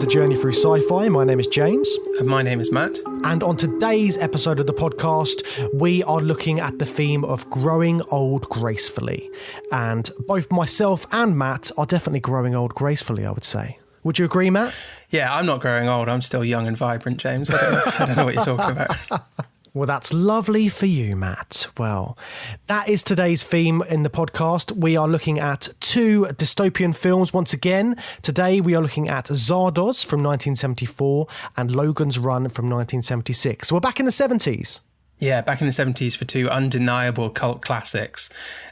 to Journey Through Sci-Fi. My name is James. And my name is Matt. And on today's episode of the podcast, we are looking at the theme of growing old gracefully. And both myself and Matt are definitely growing old gracefully, I would say. Would you agree, Matt? Yeah, I'm not growing old. I'm still young and vibrant, James. I don't know what you're talking about. Well, that's lovely for you, Matt. Well, that is today's theme in the podcast. We are looking at two dystopian films once again. Today, we are looking at Zardoz from 1974 and Logan's Run from 1976. So we're back in the 70s. Yeah, back in the 70s for two undeniable cult classics.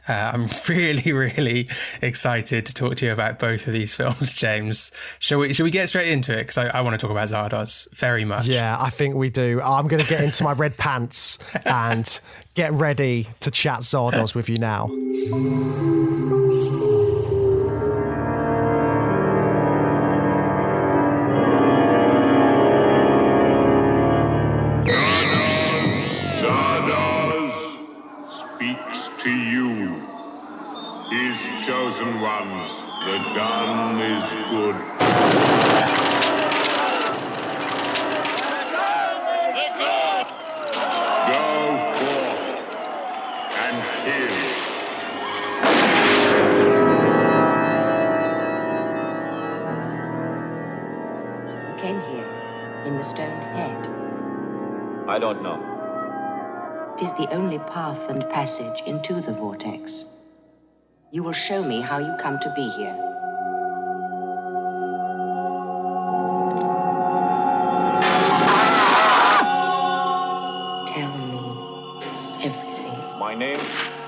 I'm really, really excited to talk to you about both of these films, James. Shall we get straight into it? Because I want to talk about Zardoz very much. Yeah, I think we do. I'm going to get into my red pants and get ready to chat Zardoz with you now. To you, his chosen ones, the gun is good. Go forth and kill. Who came here in the stone head? I don't know. It is the only path and passage into the vortex. You will show me how you come to be here. Tell me everything. My name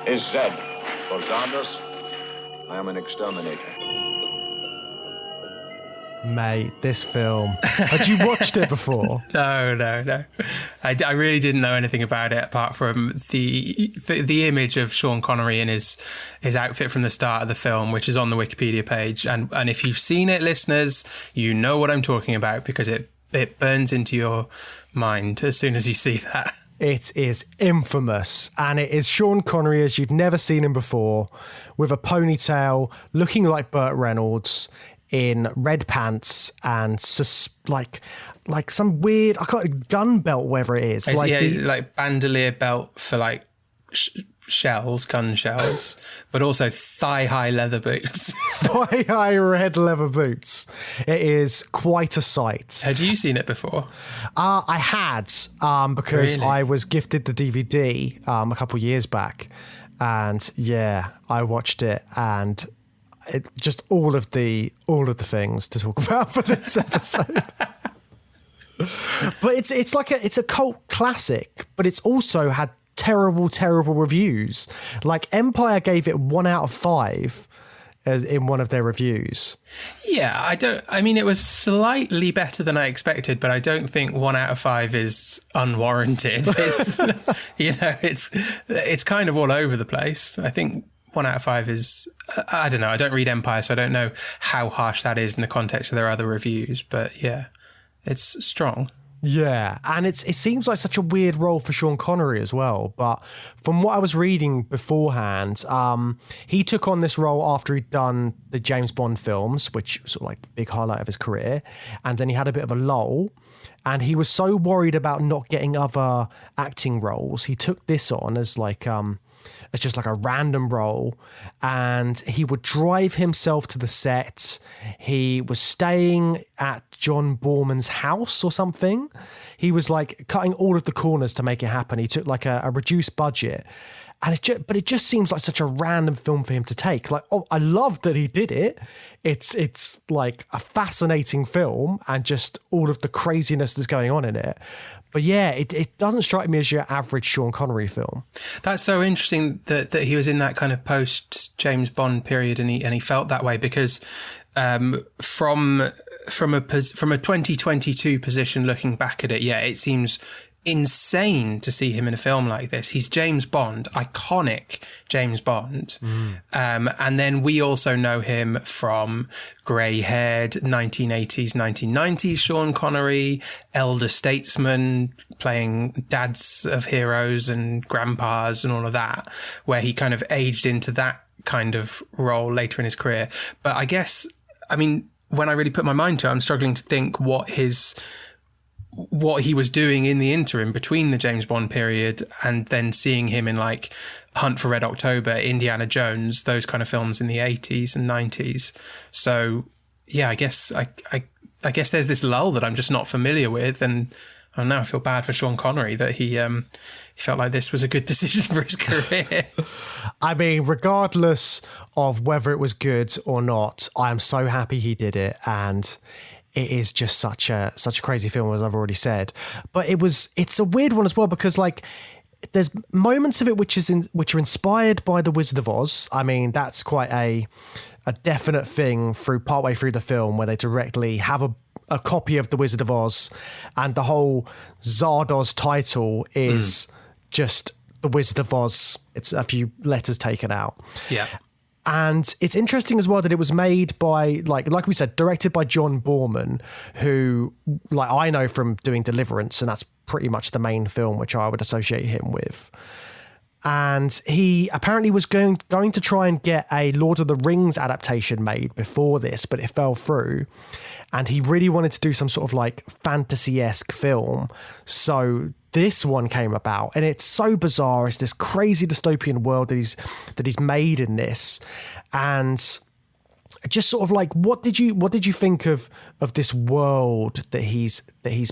is Zed. For Zardoz, I am an exterminator. Mate, this film. Had you watched it before? No. I really didn't know anything about it apart from the image of Sean Connery in his outfit from the start of the film, which is on the Wikipedia page. And if you've seen it, listeners, you know what I'm talking about because it burns into your mind as soon as you see that. It is infamous, and it is Sean Connery as you've never seen him before, with a ponytail, looking like Burt Reynolds, in red pants and like some weird gun belt, whatever it is. Like bandolier belt for like gun shells, but also thigh-high leather boots. Thigh-high red leather boots. It is quite a sight. Had you seen it before? I had, because Really? I was gifted the DVD a couple of years back, and yeah, I watched it and. It just all of the things to talk about for this episode. But it's a cult classic, but it's also had terrible reviews. Like Empire gave it 1 out of 5 as in one of their reviews. Yeah, it was slightly better than I expected, but I don't think 1 out of 5 is unwarranted. It's it's kind of all over the place. I think 1 out of 5 is, I don't know, I don't read Empire, so I don't know how harsh that is in the context of their other reviews, but yeah, it's strong. Yeah, and it seems like such a weird role for Sean Connery as well, but from what I was reading beforehand, he took on this role after he'd done the James Bond films, which was sort of like the big highlight of his career, and then he had a bit of a lull, and he was so worried about not getting other acting roles, he took this on as like... It's just like a random role, and he would drive himself to the set. He was staying at John Borman's house or something. He was like cutting all of the corners to make it happen. He took like a reduced budget, and it just seems like such a random film for him to take. Like, I love that he did it. It's like a fascinating film and just all of the craziness that's going on in it. But yeah, it doesn't strike me as your average Sean Connery film. That's so interesting that he was in that kind of post James Bond period and he felt that way because from a 2022 position looking back at it, yeah, it seems insane to see him in a film like this. He's James Bond, iconic James Bond. And then we also know him from grey-haired 1980s, 1990s Sean Connery, elder statesman, playing dads of heroes and grandpas and all of that, where he kind of aged into that kind of role later in his career. But I guess, I mean, when I really put my mind to it, I'm struggling to think what he was doing in the interim between the James Bond period and then seeing him in like Hunt for Red October, Indiana Jones, those kind of films in the 80s and 90s. So yeah, I guess there's this lull that I'm just not familiar with, and I don't know, I feel bad for Sean Connery that he felt like this was a good decision for his career. I mean, regardless of whether it was good or not, I am so happy he did it, and it is just such a crazy film, as I've already said. But it's a weird one as well, because like there's moments of it which are inspired by The Wizard of Oz. I mean, that's quite a definite thing partway through the film, where they directly have a copy of The Wizard of Oz, and the whole Zardoz title is just The Wizard of Oz. It's a few letters taken out. Yeah. And it's interesting as well that it was made by, like we said, directed by John Boorman, who, like, I know from doing Deliverance, and that's pretty much the main film which I would associate him with. And he apparently was going to try and get a Lord of the Rings adaptation made before this, but it fell through. And he really wanted to do some sort of like fantasy-esque film. So this one came about, and it's so bizarre. It's this crazy dystopian world that he's made in this. And just sort of like, what did you think of this world that he's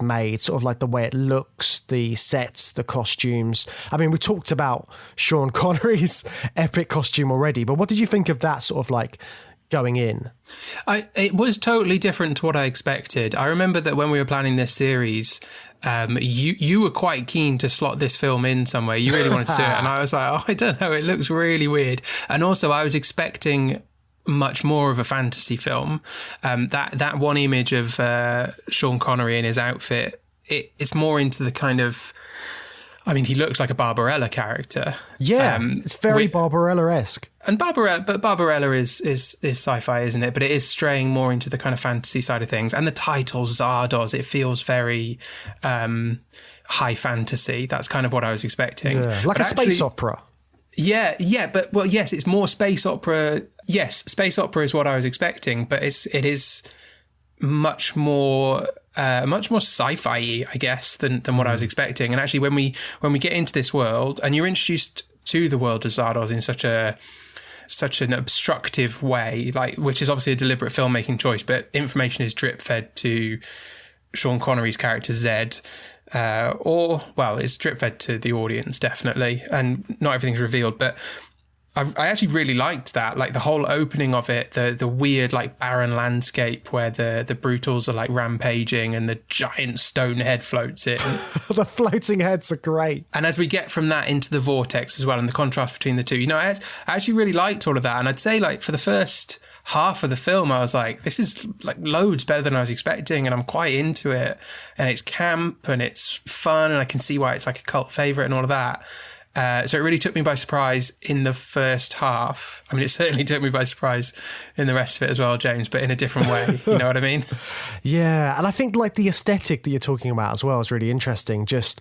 made? Sort of like the way it looks, the sets, the costumes. I mean, we talked about Sean Connery's epic costume already, but what did you think of that sort of like going in? It was totally different to what I expected. I remember that when we were planning this series, you were quite keen to slot this film in somewhere. You really wanted to do it, and I was like, oh, I don't know, it looks really weird. And also, I was expecting much more of a fantasy film. That one image of Sean Connery in his outfit, it's more into the kind of, I mean, he looks like a Barbarella character. Yeah, it's very Barbarella-esque. And Barbarella is sci-fi, isn't it? But it is straying more into the kind of fantasy side of things. And the title Zardoz, it feels very high fantasy. That's kind of what I was expecting. Yeah, like a space opera. Yeah, but well, yes, it's more space opera. Yes, space opera is what I was expecting, but it is much more sci-fi-y, I guess, than what I was expecting. And actually, when we get into this world, and you're introduced to the world of Zardoz in such an obstructive way, like, which is obviously a deliberate filmmaking choice, but information is drip fed to Sean Connery's character Zed. It's drip fed to the audience, definitely, and not everything's revealed, but I actually really liked that, like the whole opening of it, the weird like barren landscape where the brutals are like rampaging and the giant stone head floats in. The floating heads are great. And as we get from that into the vortex as well, and the contrast between the two, you know, I actually really liked all of that. And I'd say, like, for the first half of the film, I was like, this is like loads better than I was expecting, and I'm quite into it, and it's camp and it's fun, and I can see why it's like a cult favorite and all of that. So it really took me by surprise in the first half. I mean, it certainly took me by surprise in the rest of it as well, James, but in a different way. You know what I mean? Yeah, and I think like the aesthetic that you're talking about as well is really interesting. Just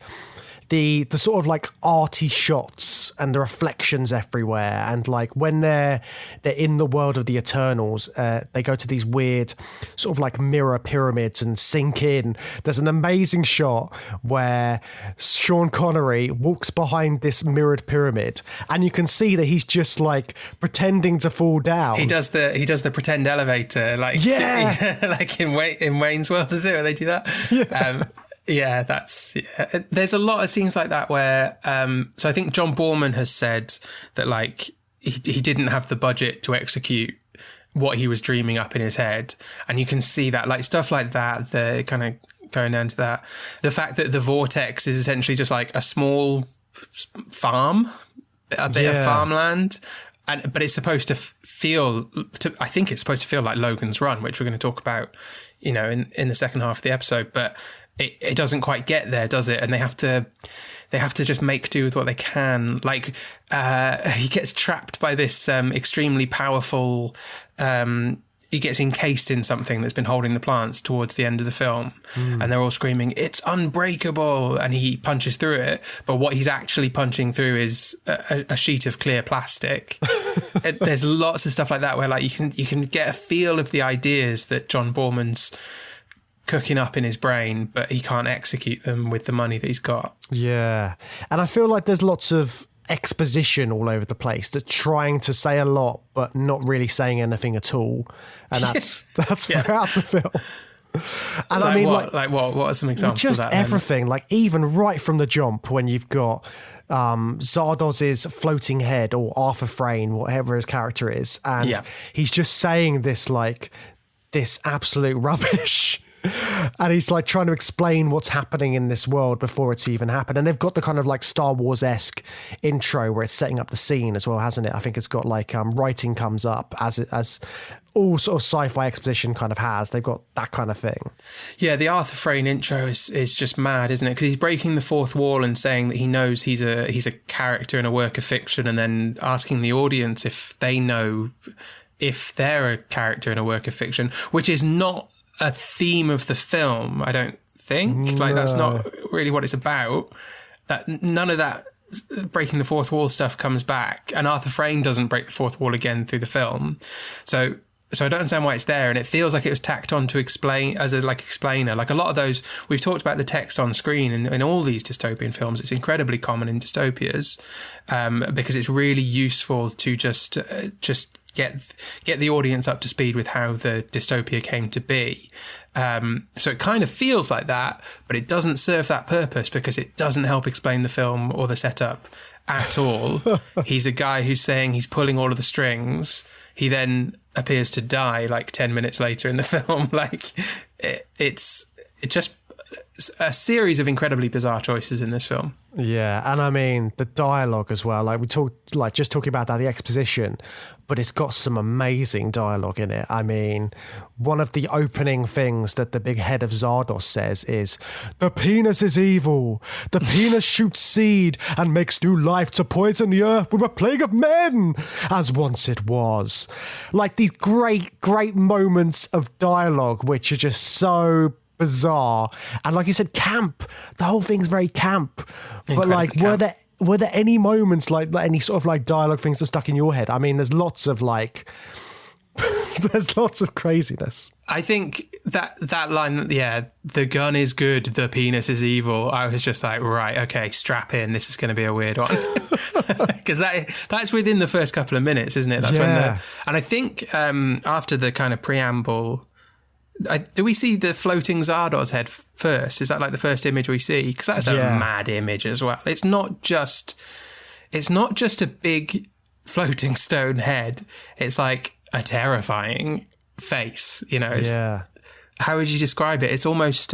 the sort of like arty shots and the reflections everywhere, and like when they're in the world of the Eternals, they go to these weird sort of like mirror pyramids and sink in. There's an amazing shot where Sean Connery walks behind this mirrored pyramid, and you can see that he's just like pretending to fall down. He does the pretend elevator, like, yeah, like in Wayne's World, is it where they do that? Yeah. There's a lot of scenes like that where, so I think John Boorman has said that, like, he didn't have the budget to execute what he was dreaming up in his head. And you can see that, like, stuff like that, the kind of going down to that. The fact that the vortex is essentially just like a small farm, a bit of farmland. But it's supposed to I think it's supposed to feel like Logan's Run, which we're going to talk about, you know, in the second half of the episode. But it doesn't quite get there, does it? And they have to just make do with what they can. Like, he gets trapped by this extremely powerful. He gets encased in something that's been holding the plants towards the end of the film, and they're all screaming, "It's unbreakable!" And he punches through it, but what he's actually punching through is a sheet of clear plastic. there's lots of stuff like that where like you can get a feel of the ideas that John Borman's cooking up in his brain, but he can't execute them with the money that he's got. Yeah. And I feel like there's lots of exposition all over the place, that trying to say a lot but not really saying anything at all. And that's throughout the film. And like I mean, what are some examples just of that? Everything, like even right from the jump, when you've got Zardoz's floating head, or Arthur Frayne, whatever his character is, and he's just saying this absolute rubbish. And he's like trying to explain what's happening in this world before it's even happened. And they've got the kind of like Star Wars-esque intro where it's setting up the scene as well, hasn't it? I think it's got like writing comes up as all sort of sci-fi exposition kind of has. They've got that kind of thing. Yeah, the Arthur Frayne intro is just mad, isn't it? Because he's breaking the fourth wall and saying that he knows he's a character in a work of fiction, and then asking the audience if they know if they're a character in a work of fiction, which is not a theme of the film, I don't think. No. Like, that's not really what it's about. That none of that breaking the fourth wall stuff comes back, and Arthur Frayne doesn't break the fourth wall again through the film. So I don't understand why it's there, and it feels like it was tacked on to explain as a explainer. Like a lot of those, we've talked about the text on screen in all these dystopian films. It's incredibly common in dystopias because it's really useful to just get the audience up to speed with how the dystopia came to be. So it kind of feels like that, but it doesn't serve that purpose because it doesn't help explain the film or the setup at all. He's a guy who's saying he's pulling all of the strings. He then appears to die like 10 minutes later in the film. It's just a series of incredibly bizarre choices in this film. Yeah, and I mean the dialogue as well. Like we talked, like just talking about that, the exposition, but it's got some amazing dialogue in it. I mean, one of the opening things that the big head of Zardoz says is, "The penis is evil. The penis shoots seed and makes new life to poison the earth with a plague of men, as once it was." Like these great moments of dialogue, which are just so bizarre, and like you said, camp. The whole thing's very camp. But like, were there any moments like any sort of like dialogue things that stuck in your head? I mean, there's lots of craziness. I think that line, the gun is good, the penis is evil. I was just like, right, okay, strap in. This is going to be a weird one, because that's within the first couple of minutes, isn't it? That's when and I think after the kind of preamble. Do we see the floating Zardoz head first? Is that like the first image we see? Because that's a mad image as well. It's not just a big floating stone head. It's like a terrifying face. You know. How would you describe it? It's almost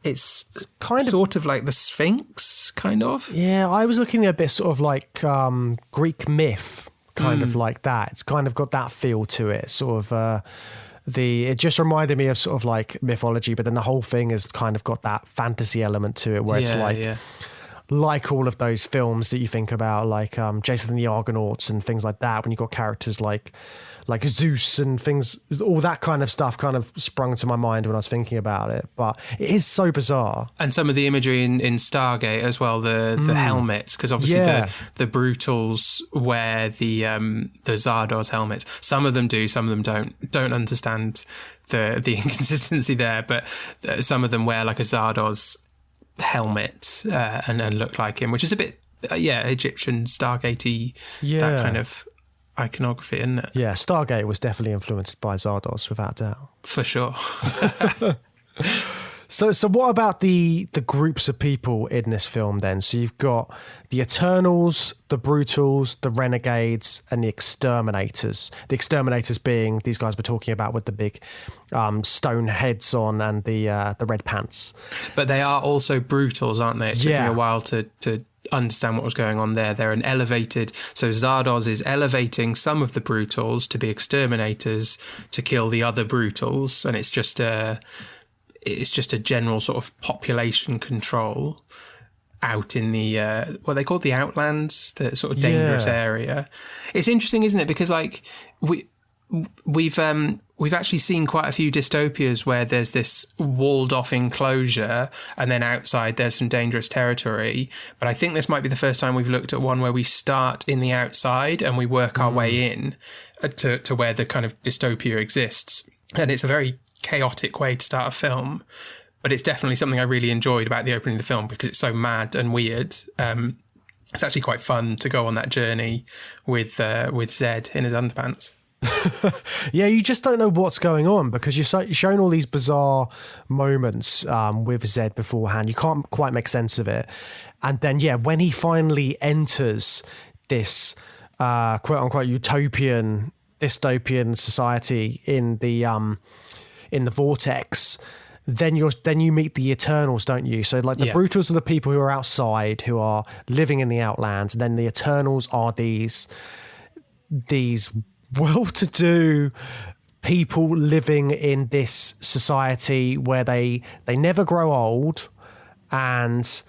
it's kind of sort of like the Sphinx, kind of. Yeah, I was looking at a bit sort of like Greek myth, kind of like that. It's kind of got that feel to it, sort of. It just reminded me of sort of like mythology, but then the whole thing has kind of got that fantasy element to it, where it's like all of those films that you think about, like Jason and the Argonauts and things like that, when you've got characters like Zeus and things, all that kind of stuff kind of sprung to my mind when I was thinking about it. But it is so bizarre. And some of the imagery in Stargate as well, the helmets, because obviously the Brutals wear the Zardoz helmets. Some of them do, some of them don't understand the inconsistency there, but some of them wear like a Zardoz helmet and look like him, which is a bit Egyptian Stargate-y, that kind of iconography, isn't it? Yeah, Stargate was definitely influenced by Zardoz, without doubt. For sure. So what about the groups of people in this film then? So you've got the Eternals, the Brutals, the Renegades, and the Exterminators. The Exterminators being these guys we're talking about with the big stone heads on and the red pants. But they are also Brutals, aren't they? It took me a while to understand what was going on there. They're so Zardoz is elevating some of the Brutals to be Exterminators to kill the other Brutals, and it's just a general sort of population control out in the what they call the Outlands, the sort of dangerous area. It's interesting, isn't it? Because like we've actually seen quite a few dystopias where there's this walled off enclosure and then outside there's some dangerous territory. But I think this might be the first time we've looked at one where we start in the outside and we work our way in to where the kind of dystopia exists. And it's a very chaotic way to start a film. But it's definitely something I really enjoyed about the opening of the film because it's so mad and weird. It's actually quite fun to go on that journey with Zed in his underpants. Yeah, you just don't know what's going on because you're shown all these bizarre moments with Zed beforehand. You can't quite make sense of it. And then, yeah, when he finally enters this quote-unquote dystopian society in the vortex, then you meet the Eternals, don't you? So like the Brutals are the people who are outside, who are living in the Outlands, and then the Eternals are these well-to-do people living in this society where they never grow old, and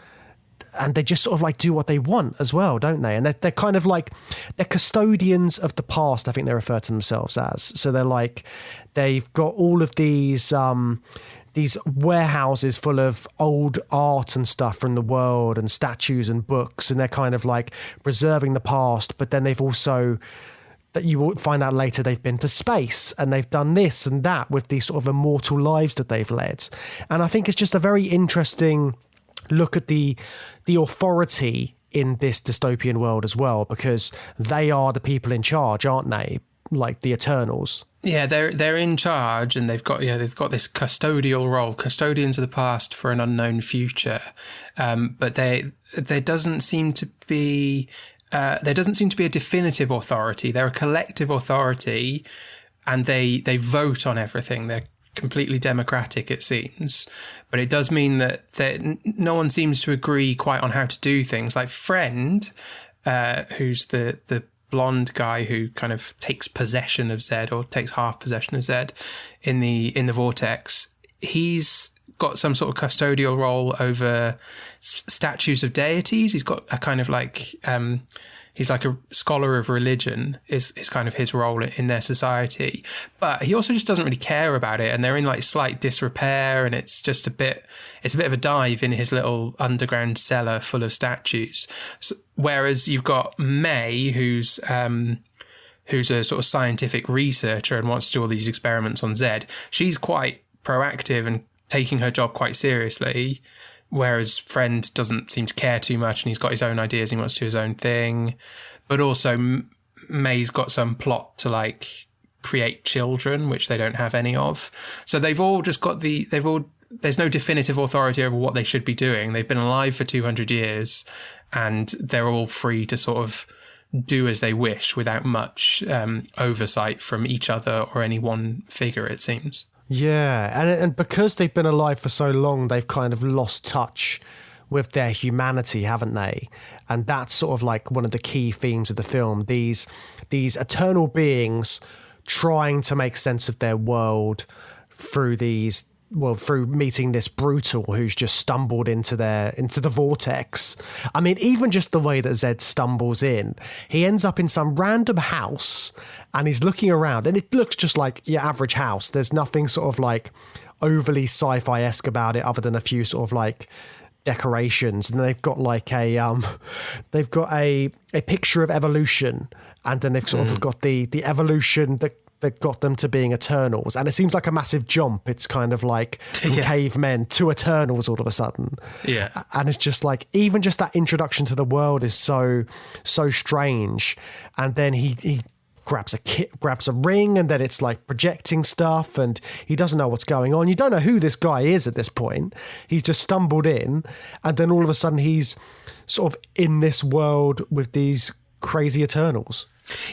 they just sort of like do what they want as well, don't they? And they're kind of like, they're custodians of the past, I think they refer to themselves as. So they're like, they've got all of these warehouses full of old art and stuff from the world and statues and books, and they're kind of like preserving the past, but then they've also, that you will find out later, they've been to space and they've done this and that with these sort of immortal lives that they've led. And I think it's just a very interesting look at the authority in this dystopian world as well, because they are the people in charge, aren't they? Like the Eternals. Yeah, they're in charge, and they've got this custodial role, custodians of the past for an unknown future. But there doesn't seem to be a definitive authority. They're a collective authority, and they vote on everything. They're completely democratic, it seems. But it does mean that no one seems to agree quite on how to do things. Like Friend, who's the blonde guy who kind of takes possession of Zed, or takes half possession of Zed in the vortex. He's got some sort of custodial role over statues of deities. He's got a kind of like he's like a scholar of religion is kind of his role in their society. But he also just doesn't really care about it, and they're in like slight disrepair, and it's just a bit of a dive in his little underground cellar full of statues. So, whereas you've got May, who's a sort of scientific researcher and wants to do all these experiments on Zed. She's quite proactive and taking her job quite seriously, whereas Friend doesn't seem to care too much, and he's got his own ideas, and he wants to do his own thing. But also May's got some plot to like create children, which they don't have any of. So they've all just got there's no definitive authority over what they should be doing. They've been alive for 200 years, and they're all free to sort of do as they wish without much oversight from each other or any one figure, it seems. Yeah, and because they've been alive for so long, they've kind of lost touch with their humanity, haven't they? And that's sort of like one of the key themes of the film. These eternal beings trying to make sense of their world through meeting this brutal who's just stumbled into the vortex. I mean, even just the way that Zed stumbles in, he ends up in some random house and he's looking around, and it looks just like your average house. There's nothing sort of like overly sci-fi-esque about it, other than a few sort of like decorations. And they've got like a picture of evolution, and then they've sort of got the evolution that got them to being Eternals. And it seems like a massive jump. It's kind of like from cavemen to Eternals all of a sudden. Yeah. And it's just like, even just that introduction to the world is so strange. And then he grabs a ring, and then it's like projecting stuff, and he doesn't know what's going on. You don't know who this guy is at this point. He's just stumbled in, and then all of a sudden he's sort of in this world with these crazy Eternals.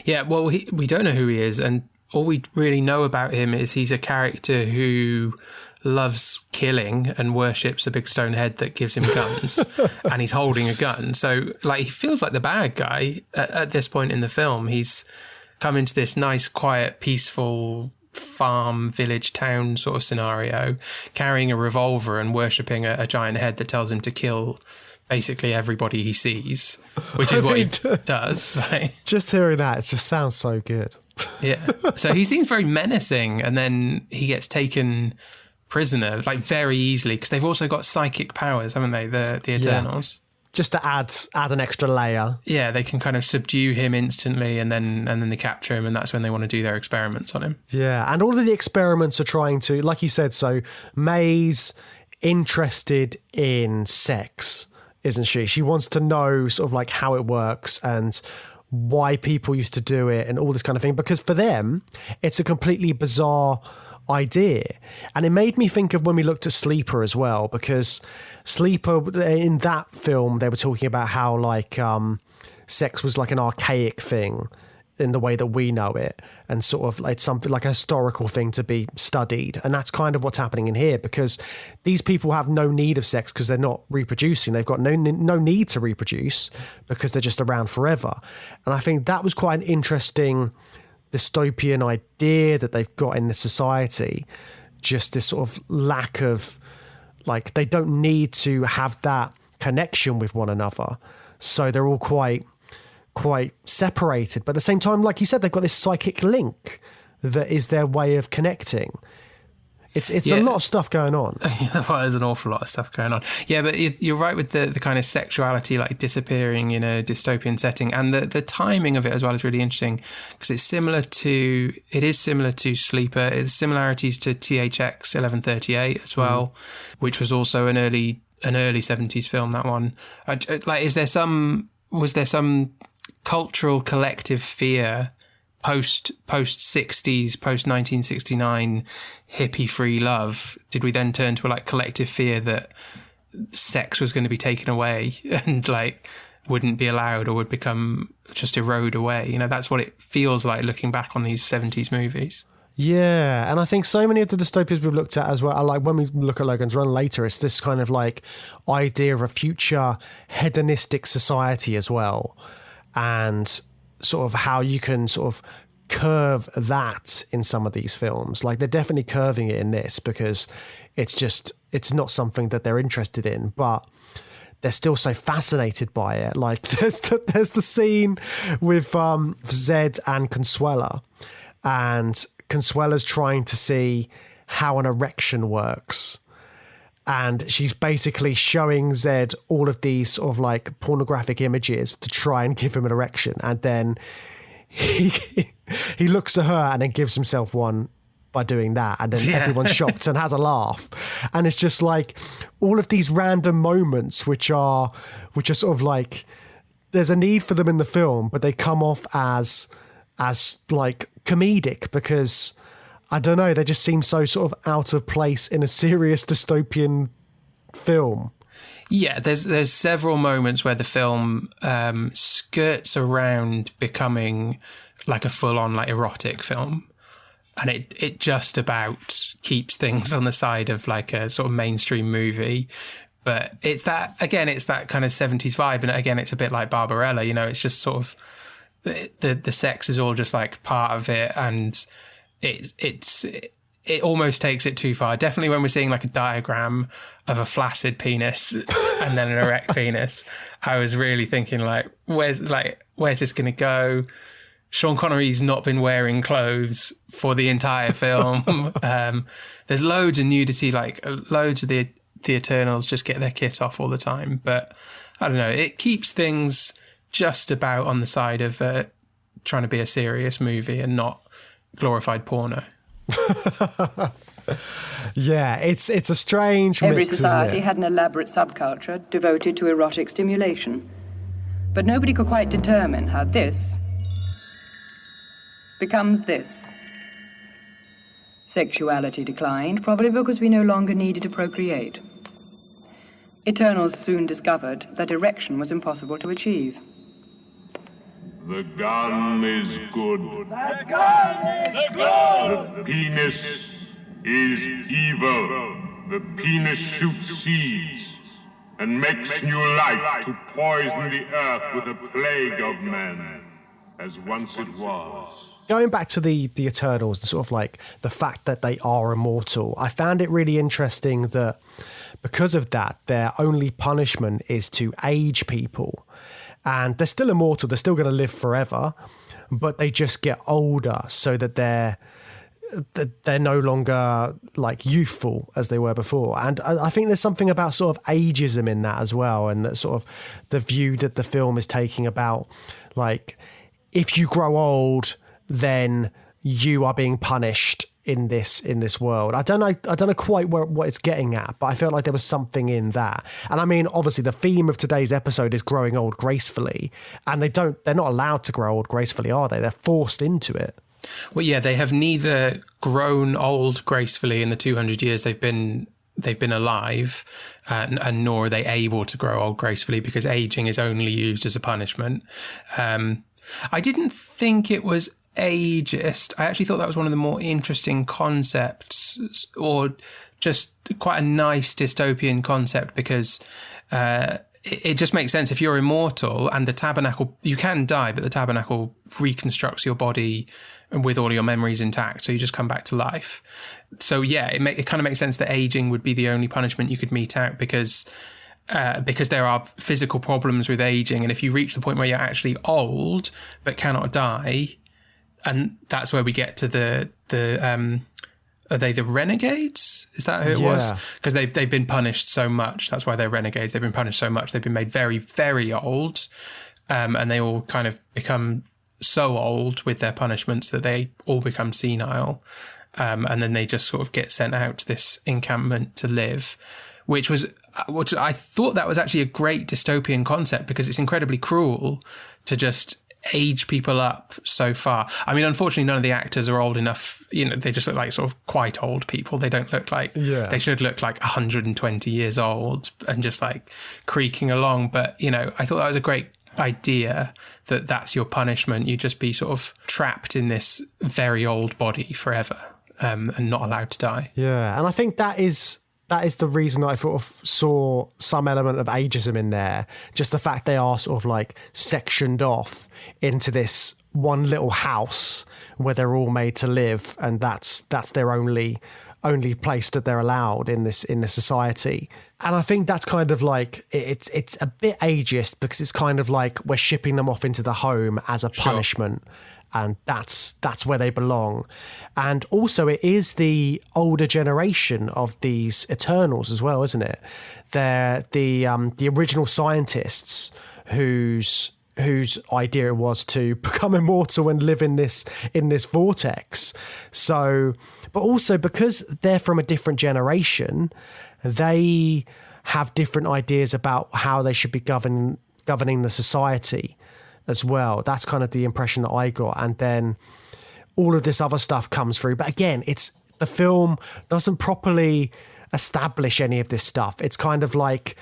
Yeah, well, we don't know who he is, and all we really know about him is he's a character who loves killing and worships a big stone head that gives him guns, and he's holding a gun. So, like, he feels like the bad guy at this point in the film. He's come into this nice, quiet, peaceful farm, village, town sort of scenario, carrying a revolver and worshipping a giant head that tells him to kill basically everybody he sees, which is what he does. Just hearing that, it just sounds so good. Yeah. So he seems very menacing, and then he gets taken prisoner like very easily because they've also got psychic powers, haven't they? The Eternals. Yeah. Just to add an extra layer. Yeah, they can kind of subdue him instantly, and then they capture him, and that's when they want to do their experiments on him. Yeah, and all of the experiments are trying to, like you said, so May's interested in sex, isn't she? She wants to know sort of like how it works and why people used to do it and all this kind of thing, because for them, it's a completely bizarre idea. And it made me think of when we looked at Sleeper as well, because Sleeper, in that film, they were talking about how like sex was like an archaic thing in the way that we know it, and sort of like something like a historical thing to be studied. And that's kind of what's happening in here, because these people have no need of sex because they're not reproducing. They've got no need to reproduce because they're just around forever. And I think that was quite an interesting dystopian idea that they've got in the society, just this sort of lack of, like, they don't need to have that connection with one another, so they're all quite separated, but at the same time, like you said, they've got this psychic link that is their way of connecting. It's a lot of stuff going on. Well, there's an awful lot of stuff going on. Yeah, but you're right with the kind of sexuality like disappearing in a dystopian setting, and the timing of it as well is really interesting, because it is similar to Sleeper. It's similarities to THX 1138 as well, which was also an early 70s film. That one, like, was there some cultural collective fear post 60s, post 1969 hippie free love? Did we then turn to a like collective fear that sex was going to be taken away and like wouldn't be allowed or would become just erode away? You know, that's what it feels like looking back on these 70s movies. Yeah, and I think so many of the dystopias we've looked at as well, like when we look at Logan's Run later, it's this kind of like idea of a future hedonistic society as well, and sort of how you can sort of curve that in some of these films. Like, they're definitely curving it in this because it's not something that they're interested in, but they're still so fascinated by it. Like, there's the scene with Zed and Consuela, and Consuela's trying to see how an erection works. And she's basically showing Zed all of these sort of like pornographic images to try and give him an erection. And then he looks at her and then gives himself one by doing that. And then everyone's shocked and has a laugh. And it's just like all of these random moments, which are sort of like, there's a need for them in the film, but they come off as like comedic because, I don't know, they just seem so sort of out of place in a serious dystopian film. Yeah, there's several moments where the film skirts around becoming like a full-on like erotic film, and it just about keeps things on the side of like a sort of mainstream movie. But it's that kind of 70s vibe, and again, it's a bit like Barbarella. You know, it's just sort of the sex is all just like part of it, and it almost takes it too far. Definitely when we're seeing like a diagram of a flaccid penis and then an erect penis, I was really thinking like, where's this going to go? Sean Connery's not been wearing clothes for the entire film. There's loads of nudity, like loads of the Eternals just get their kit off all the time. But I don't know, it keeps things just about on the side of trying to be a serious movie and not glorified porno. Yeah, it's a strange Every mix, society isn't it? had an elaborate subculture devoted to erotic stimulation. But nobody could quite determine how this becomes this. Sexuality declined, probably because we no longer needed to procreate. Eternals soon discovered that erection was impossible to achieve. The gun is good. The gun is good! The penis is evil. The penis shoots seeds and makes new life to poison the earth with a plague of men, as once it was. Going back to the Eternals and sort of like the fact that they are immortal, I found it really interesting that because of that, their only punishment is to age people. And they're still immortal, they're still going to live forever, but they just get older so that they're no longer like youthful as they were before. And I think there's something about sort of ageism in that as well, and that sort of the view that the film is taking about, like, if you grow old, then you are being punished in this world. I don't know quite what it's getting at, but I felt like there was something in that. And I mean, obviously the theme of today's episode is growing old gracefully, and they're not allowed to grow old gracefully, are they? They're forced into it. Well, yeah, they have neither grown old gracefully in the 200 years they've been alive, and nor are they able to grow old gracefully, because aging is only used as a punishment. I didn't think it was ageist. I actually thought that was one of the more interesting concepts, or just quite a nice dystopian concept, because it just makes sense. If you're immortal and the tabernacle, you can die, but the tabernacle reconstructs your body with all your memories intact, so you just come back to life. So yeah, it kind of makes sense that aging would be the only punishment you could mete out, because there are physical problems with aging, and if you reach the point where you're actually old but cannot die, and that's where we get to the are they the renegades? Is that who it was? Because they've been punished so much. That's why they're renegades. They've been punished so much. They've been made very, very old, and they all kind of become so old with their punishments that they all become senile, and then they just sort of get sent out to this encampment to live, which I thought that was actually a great dystopian concept, because it's incredibly cruel to just age people up so far. I mean, unfortunately, none of the actors are old enough. They just look like sort of quite old people. They don't look like, they should look like 120 years old and just like creaking along. But, I thought that was a great idea, that that's your punishment. You just be sort of trapped in this very old body forever, and not allowed to die. Yeah. And I think that is the reason I sort of saw some element of ageism in there. Just the fact they are sort of like sectioned off into this one little house where they're all made to live, and that's their only place that they're allowed in this society. And I think that's kind of like, it's a bit ageist, because it's kind of like we're shipping them off into the home as a punishment. And that's where they belong. And also it is the older generation of these Eternals as well, isn't it? They're the original scientists whose idea it was to become immortal and live in this vortex. So, but also because they're from a different generation, they have different ideas about how they should be governing the society as well. That's kind of the impression that I got. And then all of this other stuff comes through. But again, the film doesn't properly establish any of this stuff. It's kind of like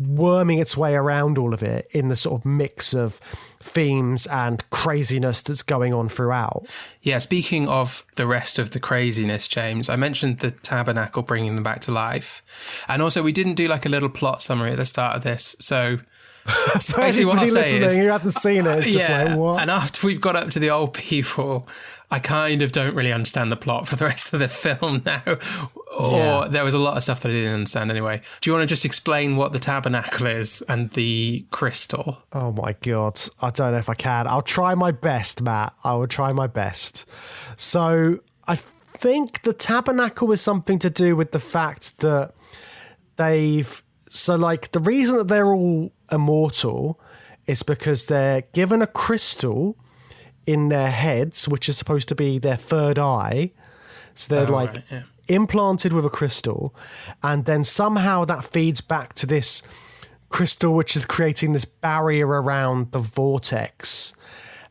worming its way around all of it in the sort of mix of themes and craziness that's going on throughout. Yeah, speaking of the rest of the craziness, James, I mentioned the tabernacle bringing them back to life. And also we didn't do like a little plot summary at the start of this. So basically what I'll say is, who hasn't seen it, it's just like, what? And after we've got up to the old people, I kind of don't really understand the plot for the rest of the film now. Or there was a lot of stuff that I didn't understand anyway. Do you want to just explain what the tabernacle is and the crystal? Oh my God. I don't know if I can. I'll try my best, Matt. I will try my best. So I think the tabernacle is something to do with the fact that the reason that they're all immortal is because they're given a crystal in their heads, which is supposed to be their third eye. So they're implanted with a crystal, and then somehow that feeds back to this crystal, which is creating this barrier around the vortex.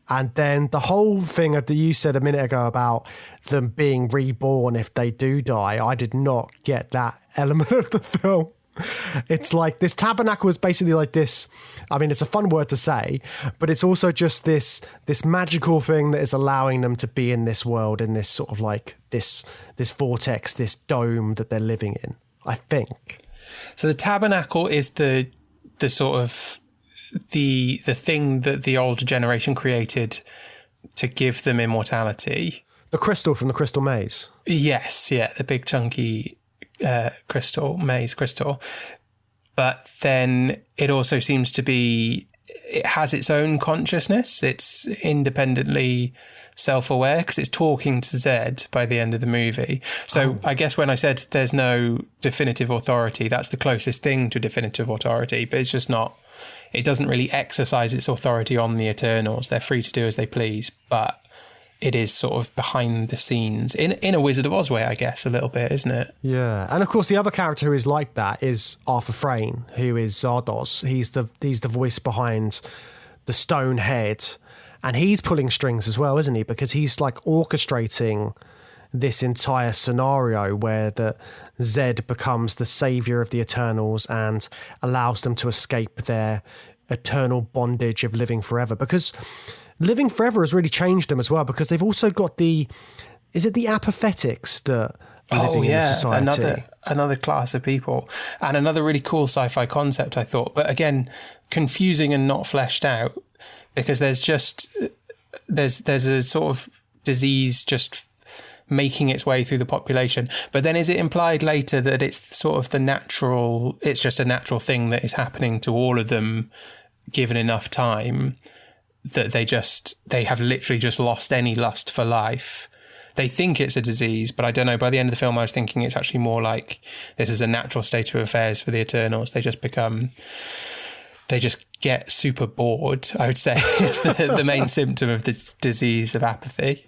And then the whole thing that you said a minute ago about them being reborn if they do die, I did not get that element of the film. It's like this tabernacle is basically like this. I mean, it's a fun word to say, but it's also just this magical thing that is allowing them to be in this world, in this sort of like this vortex, this dome that they're living in, I think. So the tabernacle is the sort of the thing that the older generation created to give them immortality. The crystal from the crystal maze. Yes, yeah, the big chunky maze crystal. But then it also seems to be it has its own consciousness. It's independently self-aware because it's talking to Zed by the end of the movie. So I guess when I said there's no definitive authority, that's the closest thing to definitive authority, but it's just not, it doesn't really exercise its authority on the Eternals. They're free to do as they please, but it is sort of behind the scenes in a Wizard of Oz way, I guess, a little bit, isn't it? Yeah. And of course, the other character who is like that is Arthur Frayne, who is Zardoz. He's the voice behind the stone head. And he's pulling strings as well, isn't he? Because he's like orchestrating this entire scenario where the Zed becomes the savior of the Eternals and allows them to escape their eternal bondage of living forever. Because living forever has really changed them as well, because they've also got is it the apathetics that are living in society? Another class of people. And another really cool sci-fi concept, I thought. But again, confusing and not fleshed out, because there's a sort of disease just making its way through the population. But then is it implied later that it's sort of it's just a natural thing that is happening to all of them given enough time, that they have literally just lost any lust for life? They think it's a disease, but I don't know. By the end of the film, I was thinking it's actually more like this is a natural state of affairs for the Eternals. They just get super bored, I would say, is the main symptom of the disease of apathy.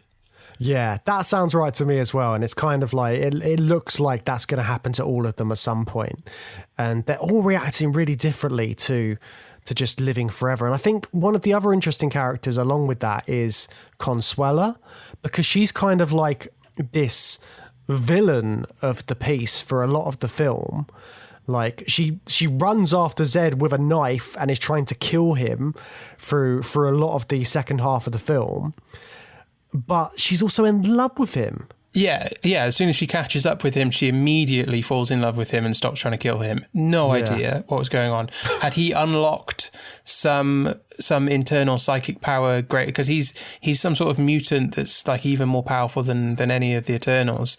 Yeah, that sounds right to me as well. And it's kind of like, it looks like that's going to happen to all of them at some point. And they're all reacting really differently to just living forever. And I think one of the other interesting characters along with that is Consuela, because she's kind of like this villain of the piece for a lot of the film. Like she runs after Zed with a knife and is trying to kill him for a lot of the second half of the film. But she's also in love with him. Yeah. As soon as she catches up with him, she immediately falls in love with him and stops trying to kill him. No idea what was going on. Had he unlocked some internal psychic power? Great, because he's some sort of mutant that's like even more powerful than any of the Eternals.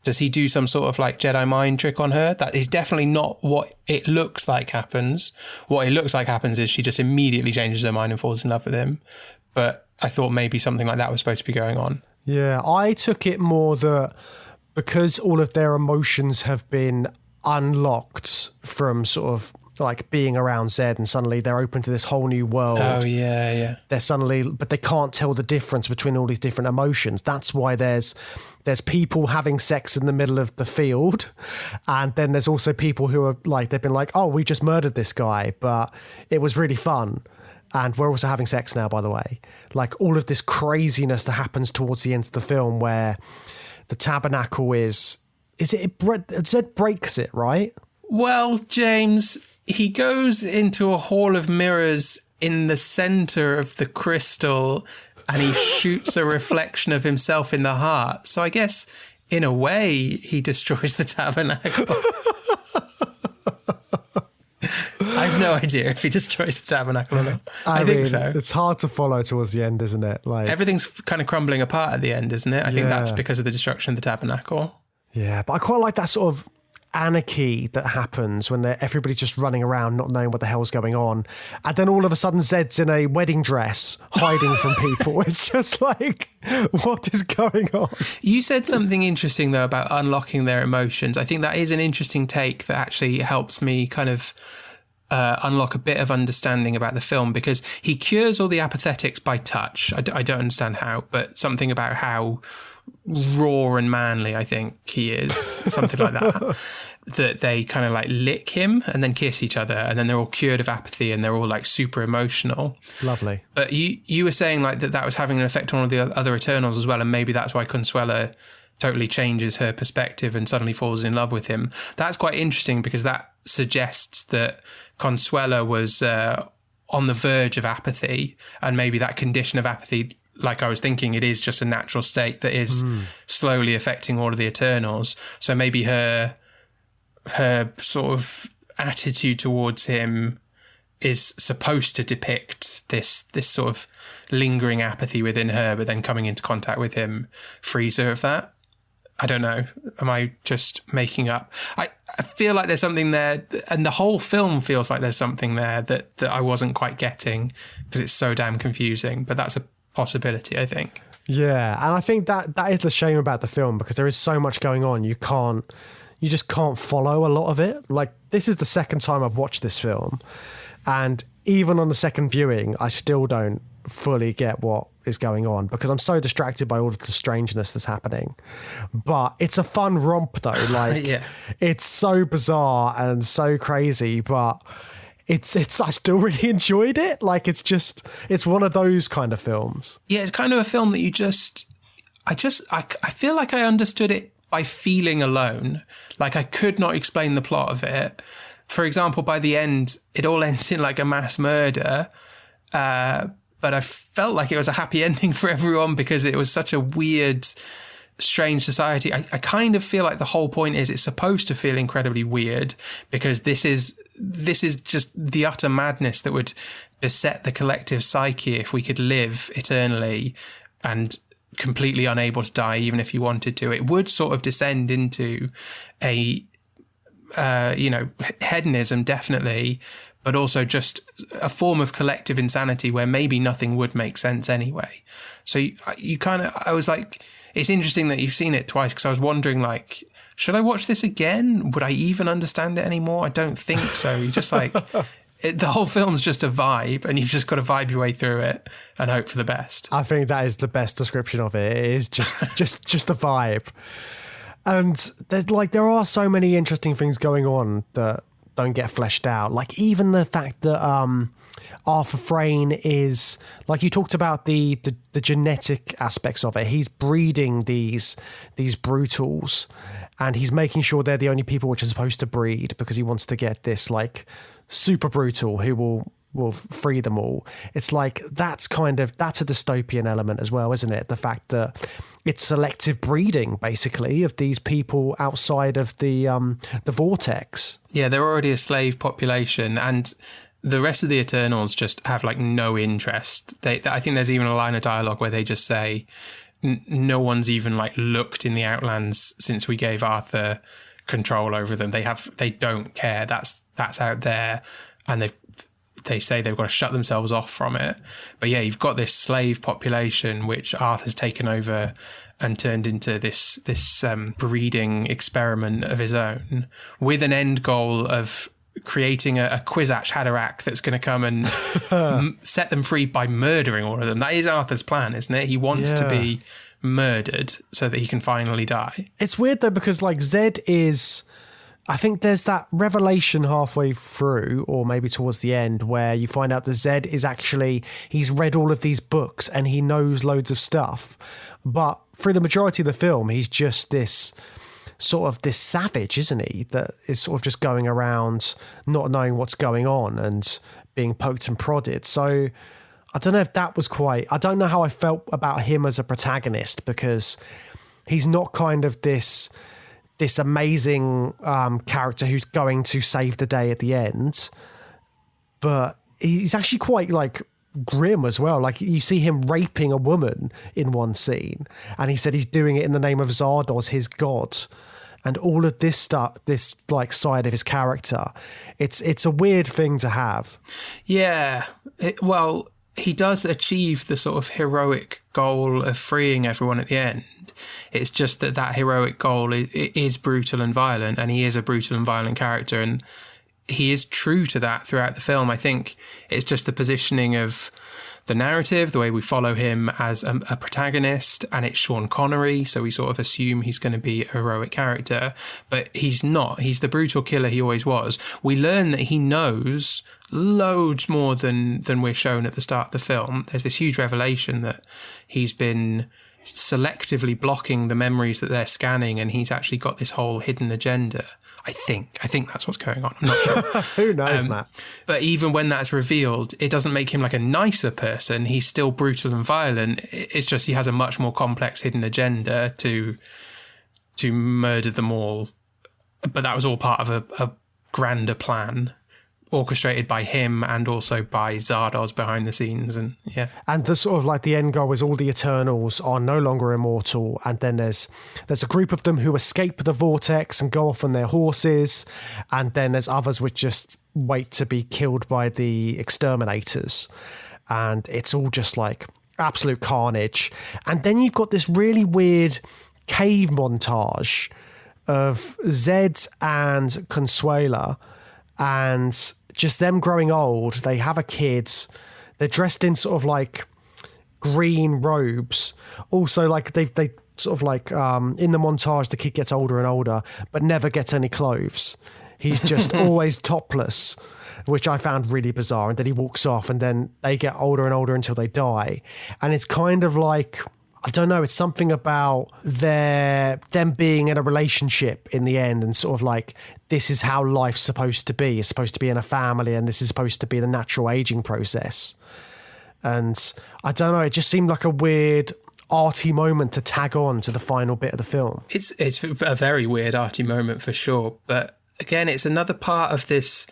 Does he do some sort of like Jedi mind trick on her? That is definitely not what it looks like happens. What it looks like happens is she just immediately changes her mind and falls in love with him. But I thought maybe something like that was supposed to be going on. Yeah, I took it more that because all of their emotions have been unlocked from sort of like being around Zed, and suddenly they're open to this whole new world. Oh, yeah. But they can't tell the difference between all these different emotions. That's why there's people having sex in the middle of the field. And then there's also people who are like, they've been like, oh, we just murdered this guy, but it was really fun. And we're also having sex now, by the way. Like all of this craziness that happens towards the end of the film where the tabernacle Zed breaks it, right? Well, James, he goes into a hall of mirrors in the center of the crystal and he shoots a reflection of himself in the heart. So I guess in a way he destroys the tabernacle. I have no idea if he destroys the tabernacle or not. I think so. It's hard to follow towards the end, isn't it? Like everything's kind of crumbling apart at the end, isn't it? I think that's because of the destruction of the tabernacle. Yeah, but I quite like that sort of anarchy that happens when everybody's just running around not knowing what the hell's going on, and then all of a sudden Zed's in a wedding dress hiding from people. It's just like, what is going on? You said something interesting though about unlocking their emotions. I think that is an interesting take that actually helps me kind of unlock a bit of understanding about the film, because he cures all the apathetics by touch. I don't understand how, but something about how raw and manly I think he is, something like that. That they kind of like lick him and then kiss each other, and then they're all cured of apathy and they're all like super emotional. Lovely. But you were saying like that was having an effect on all the other Eternals as well, and maybe that's why Consuela totally changes her perspective and suddenly falls in love with him. That's quite interesting, because that suggests that Consuela was on the verge of apathy, and maybe that condition of apathy, like I was thinking, it is just a natural state that is slowly affecting all of the Eternals. So maybe her sort of attitude towards him is supposed to depict this sort of lingering apathy within her, but then coming into contact with him frees her of that. I don't know. Am I just making up? I feel like there's something there, and the whole film feels like there's something there that I wasn't quite getting because it's so damn confusing. But that's a possibility, I think. Yeah, and I think that is the shame about the film, because there is so much going on. You just can't follow a lot of it. Like, this is the second time I've watched this film, and even on the second viewing, I still don't fully get what is going on because I'm so distracted by all of the strangeness that's happening. But it's a fun romp though. Like, yeah. It's so bizarre and so crazy, but it's I still really enjoyed it. Like, it's one of those kind of films. Yeah, it's kind of a film that I feel like I understood it by feeling alone. Like, I could not explain the plot of it. For example, by the end, it all ends in like a mass murder. But I felt like it was a happy ending for everyone because it was such a weird, strange society. I kind of feel like the whole point is it's supposed to feel incredibly weird because this is just the utter madness that would beset the collective psyche if we could live eternally and completely unable to die even if you wanted to. It would sort of descend into a hedonism, definitely, but also just a form of collective insanity where maybe nothing would make sense anyway. So I was like, it's interesting that you've seen it twice because I was wondering, like, should I watch this again? Would I even understand it anymore? I don't think so. You just like, the whole film's just a vibe and you've just got to vibe your way through it and hope for the best. I think that is the best description of it. It is just a vibe. And there are so many interesting things going on that don't get fleshed out. Like, even the fact that Arthur Frayne is, like, you talked about the genetic aspects of it. He's breeding these brutals, and he's making sure they're the only people which are supposed to breed because he wants to get this like super brutal who will free them all. It's like that's a dystopian element as well, isn't it? The fact that it's selective breeding basically of these people outside of the vortex. Yeah, they're already a slave population, and the rest of the Eternals just have like no interest. I think there's even a line of dialogue where they just say, no one's even like looked in the Outlands since we gave Arthur control over them. They don't care. That's out there, and they say they've got to shut themselves off from it. But yeah, you've got this slave population which Arthur's taken over and turned into this breeding experiment of his own, with an end goal of creating a Kwisatz Haderach that's going to come and set them free by murdering all of them. That is Arthur's plan, isn't it? He wants to be murdered so that he can finally die. It's weird though, because like Zed is, I think there's that revelation halfway through, or maybe towards the end, where you find out that Zed is actually, he's read all of these books and he knows loads of stuff. But through the majority of the film, he's just this savage, isn't he? That is sort of just going around not knowing what's going on and being poked and prodded. So I don't know if that was I don't know how I felt about him as a protagonist, because he's not kind of this amazing character who's going to save the day at the end, but he's actually quite like grim as well. Like, you see him raping a woman in one scene, and he said he's doing it in the name of Zardoz, his god, and all of this stuff, this like side of his character. It's a weird thing to have. Yeah, well, he does achieve the sort of heroic goal of freeing everyone at the end. It's just that heroic goal is brutal and violent, and he is a brutal and violent character, and he is true to that throughout the film. I think it's just the positioning of the narrative, the way we follow him as a protagonist, and it's Sean Connery, so we sort of assume he's going to be a heroic character, but he's not. He's the brutal killer he always was. We learn that he knows loads more than we're shown at the start of the film. There's this huge revelation that he's been selectively blocking the memories that they're scanning, and he's actually got this whole hidden agenda. I think that's what's going on. I'm not sure. Who knows, Matt? But even when that's revealed, it doesn't make him like a nicer person. He's still brutal and violent. It's just he has a much more complex hidden agenda to murder them all. But that was all part of a grander plan. orchestrated by him and also by Zardoz behind the scenes. And and the sort of like the end goal is all the Eternals are no longer immortal, and then there's a group of them who escape the vortex and go off on their horses, and then there's others which just wait to be killed by the exterminators, and it's all just like absolute carnage. And then you've got this really weird cave montage of Zed and Consuela, and just them growing old. They have a kid. They're dressed in sort of like green robes. Also, like they sort of like in the montage, the kid gets older and older, but never gets any clothes. He's just always topless, which I found really bizarre. And then he walks off, and then they get older and older until they die. And it's kind of like, I don't know, it's something about them being in a relationship in the end, and sort of like, this is how life's supposed to be. It's supposed to be in a family, and this is supposed to be the natural aging process. And I don't know, it just seemed like a weird arty moment to tag on to the final bit of the film. It's a very weird arty moment for sure. But again, it's another part of this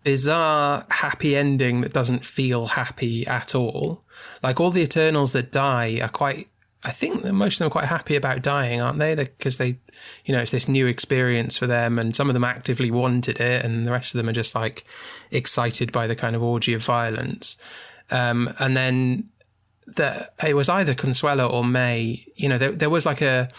bizarre happy ending that doesn't feel happy at all. Like, all the Eternals that die are quite, I think that most of them are quite happy about dying, aren't they? Because they, it's this new experience for them, and some of them actively wanted it, and the rest of them are just like excited by the kind of orgy of violence. And then it was either Consuela or May, there was like a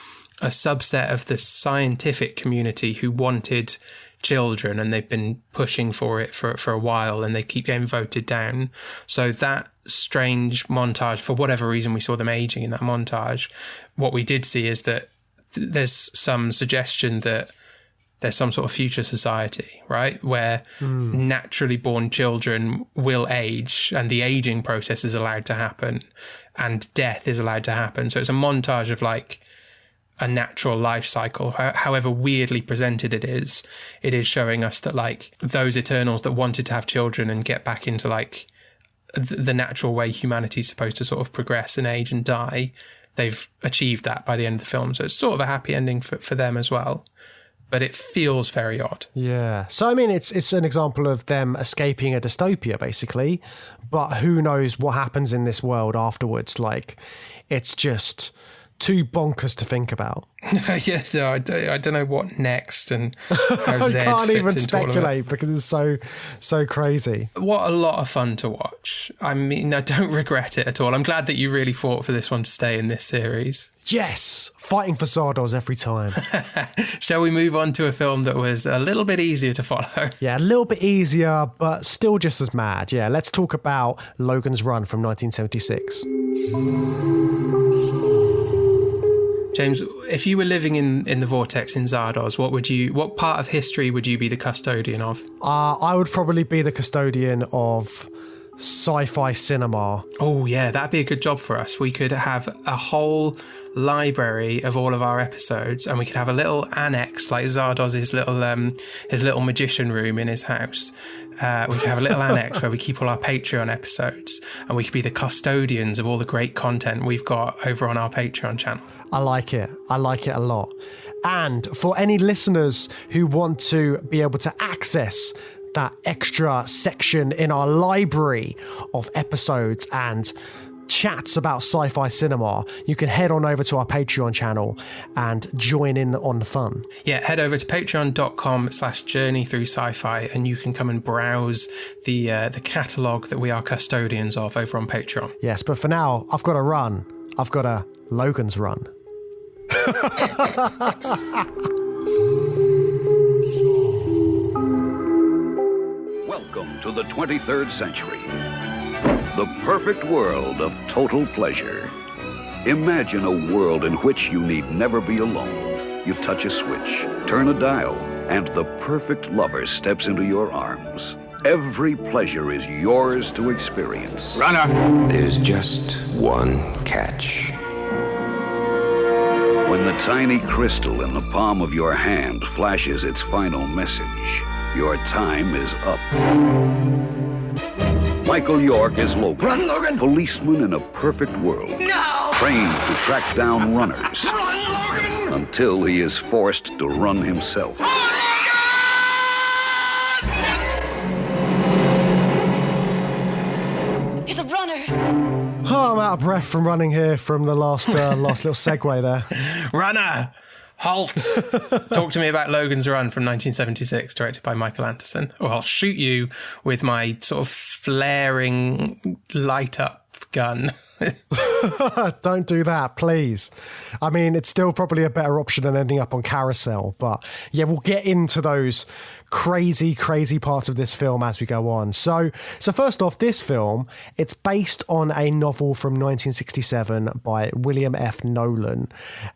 subset of the scientific community who wanted children, and they've been pushing for it for a while, and they keep getting voted down. So that strange montage, for whatever reason we saw them aging in that montage, what we did see is that there's some suggestion that there's some sort of future society, right, where naturally born children will age, and the aging process is allowed to happen, and death is allowed to happen. So it's a montage of like a natural life cycle. However weirdly presented it is showing us that like those Eternals that wanted to have children and get back into like the natural way humanity's supposed to sort of progress and age and die, they've achieved that by the end of the film. So it's sort of a happy ending for them as well. But it feels very odd. Yeah. So, I mean, it's an example of them escaping a dystopia, basically. But who knows what happens in this world afterwards. Like, it's just too bonkers to think about. Yes, I don't know what next and how I Zed can't fits even into speculate all of it. because it's so crazy. What a lot of fun to watch. I mean, I don't regret it at all. I'm glad that you really fought for this one to stay in this series. Yes, fighting for Zardoz every time. Shall we move on to a film that was a little bit easier to follow? Yeah, a little bit easier, but still just as mad. Yeah, let's talk about Logan's Run from 1976. James, if you were living in the vortex in Zardoz, what part of history would you be the custodian of? I would probably be the custodian of sci-fi cinema. Oh yeah, that'd be a good job for us. We could have a whole library of all of our episodes, and we could have a little annex like Zardoz's little magician room in his house. We could have a little annex where we keep all our Patreon episodes, and we could be the custodians of all the great content we've got over on our Patreon channel. I like it a lot. And for any listeners who want to be able to access that extra section in our library of episodes and chats about sci-fi cinema, you can head on over to our Patreon channel and join in on the fun. Yeah, head over to patreon.com/journeythroughsci-fi and you can come and browse the catalogue that we are custodians of over on Patreon. Yes, but for now, I've got to run. I've got a Logan's Run. Welcome to the 23rd century. The perfect world of total pleasure. Imagine a world in which you need never be alone. You touch a switch, turn a dial, and the perfect lover steps into your arms. Every pleasure is yours to experience. Runner! There's just one catch. When the tiny crystal in the palm of your hand flashes its final message, your time is up. Michael York is Logan. Run, Logan! Policeman in a perfect world. No! Trained to track down runners. Run, Logan! Until he is forced to run himself. Oh, I'm out of breath from running here from the last little segue there. Runner! Halt! Talk to me about Logan's Run from 1976, directed by Michael Anderson, or I'll shoot you with my sort of flaring light-up gun. Don't do that, please. I mean, it's still probably a better option than ending up on Carousel, but yeah, we'll get into those crazy parts of this film as we go on. So first off, this film, it's based on a novel from 1967 by William F. Nolan,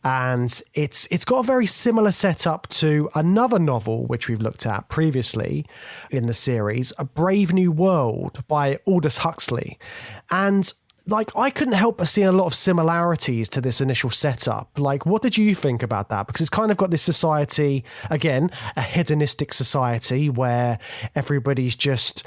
and it's got a very similar setup to another novel which we've looked at previously in the series, A Brave New World by Aldous Huxley. And I couldn't help but see a lot of similarities to this initial setup. What did you think about that? Because it's kind of got this society, again, a hedonistic society where everybody's just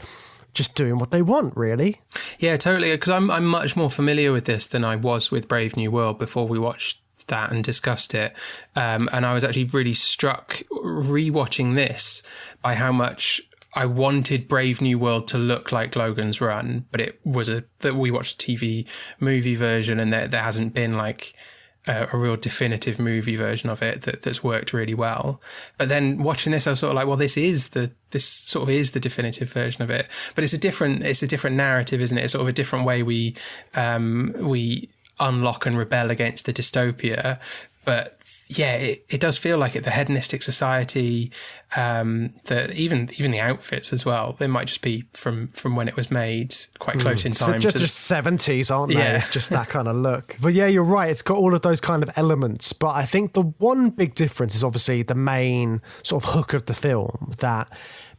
doing what they want, really. Yeah, totally. Because I'm much more familiar with this than I was with Brave New World before we watched that and discussed it. And I was actually really struck rewatching this by how much I wanted Brave New World to look like Logan's Run, but it was that we watched a TV movie version, and there hasn't been a real definitive movie version of it that's worked really well. But then watching this, I was sort of like, well, this sort of is the definitive version of it. But it's a different narrative, isn't it? It's sort of a different way we unlock and rebel against the dystopia. But yeah, it does feel like it. The hedonistic society, even the outfits as well. They might just be from when it was made, quite close in time. So just 70s, aren't they? Yeah. It's just that kind of look. But yeah, you're right. It's got all of those kind of elements. But I think the one big difference is obviously the main sort of hook of the film, that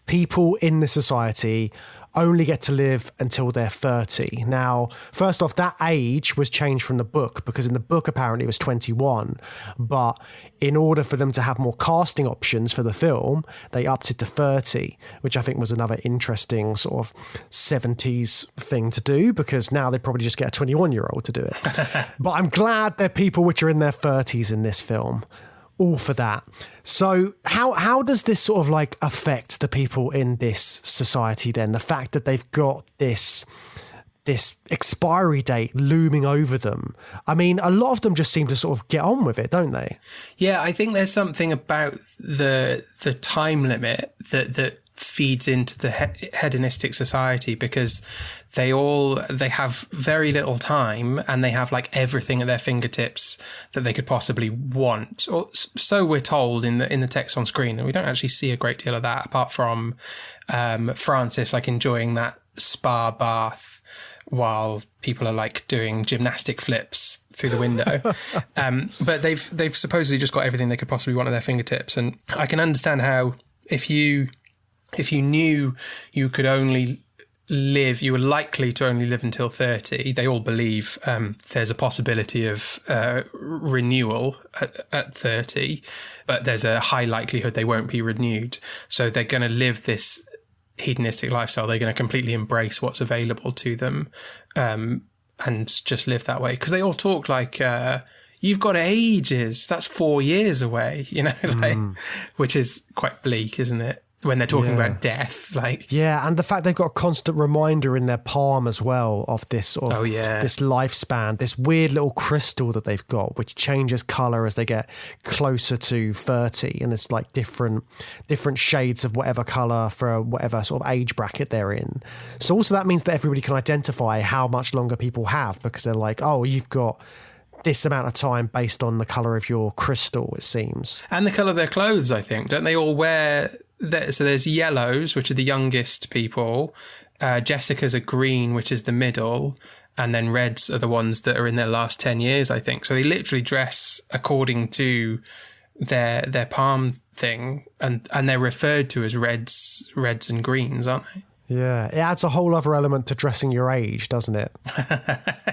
people in the society only get to live until they're 30. Now, first off, that age was changed from the book, because in the book, apparently it was 21. But in order for them to have more casting options for the film, they upped it to 30, which I think was another interesting sort of 70s thing to do, because now they probably just get a 21-year-old to do it. But I'm glad they're people which are in their 30s in this film. All for that. So how does this sort of affect the people in this society then? The fact that they've got this expiry date looming over them. I mean, a lot of them just seem to sort of get on with it, don't they? Yeah, I think there's something about the time limit that feeds into the hedonistic society, because they have very little time, and they have everything at their fingertips that they could possibly want, or so we're told in the text on screen. And we don't actually see a great deal of that, apart from Francis enjoying that spa bath while people are doing gymnastic flips through the window. But they've supposedly just got everything they could possibly want at their fingertips. And I can understand how if you knew you could only live, you were likely to only live until 30, they all believe there's a possibility of renewal at 30, but there's a high likelihood they won't be renewed. So they're going to live this hedonistic lifestyle. They're going to completely embrace what's available to them and just live that way. Because they all talk you've got ages, that's 4 years away, which is quite bleak, isn't it? When they're talking about death, yeah, and the fact they've got a constant reminder in their palm as well of this sort of this lifespan, this weird little crystal that they've got, which changes color as they get closer to 30, and it's different shades of whatever color for whatever sort of age bracket they're in. So also that means that everybody can identify how much longer people have, because they're oh, you've got this amount of time based on the colour of your crystal, it seems. And the colour of their clothes, I think. Don't they all wear... So there's yellows, which are the youngest people. Jessica's a green, which is the middle. And then reds are the ones that are in their last 10 years, I think. So they literally dress according to their palm thing. And they're referred to as reds and greens, aren't they? Yeah, it adds a whole other element to dressing your age, doesn't it?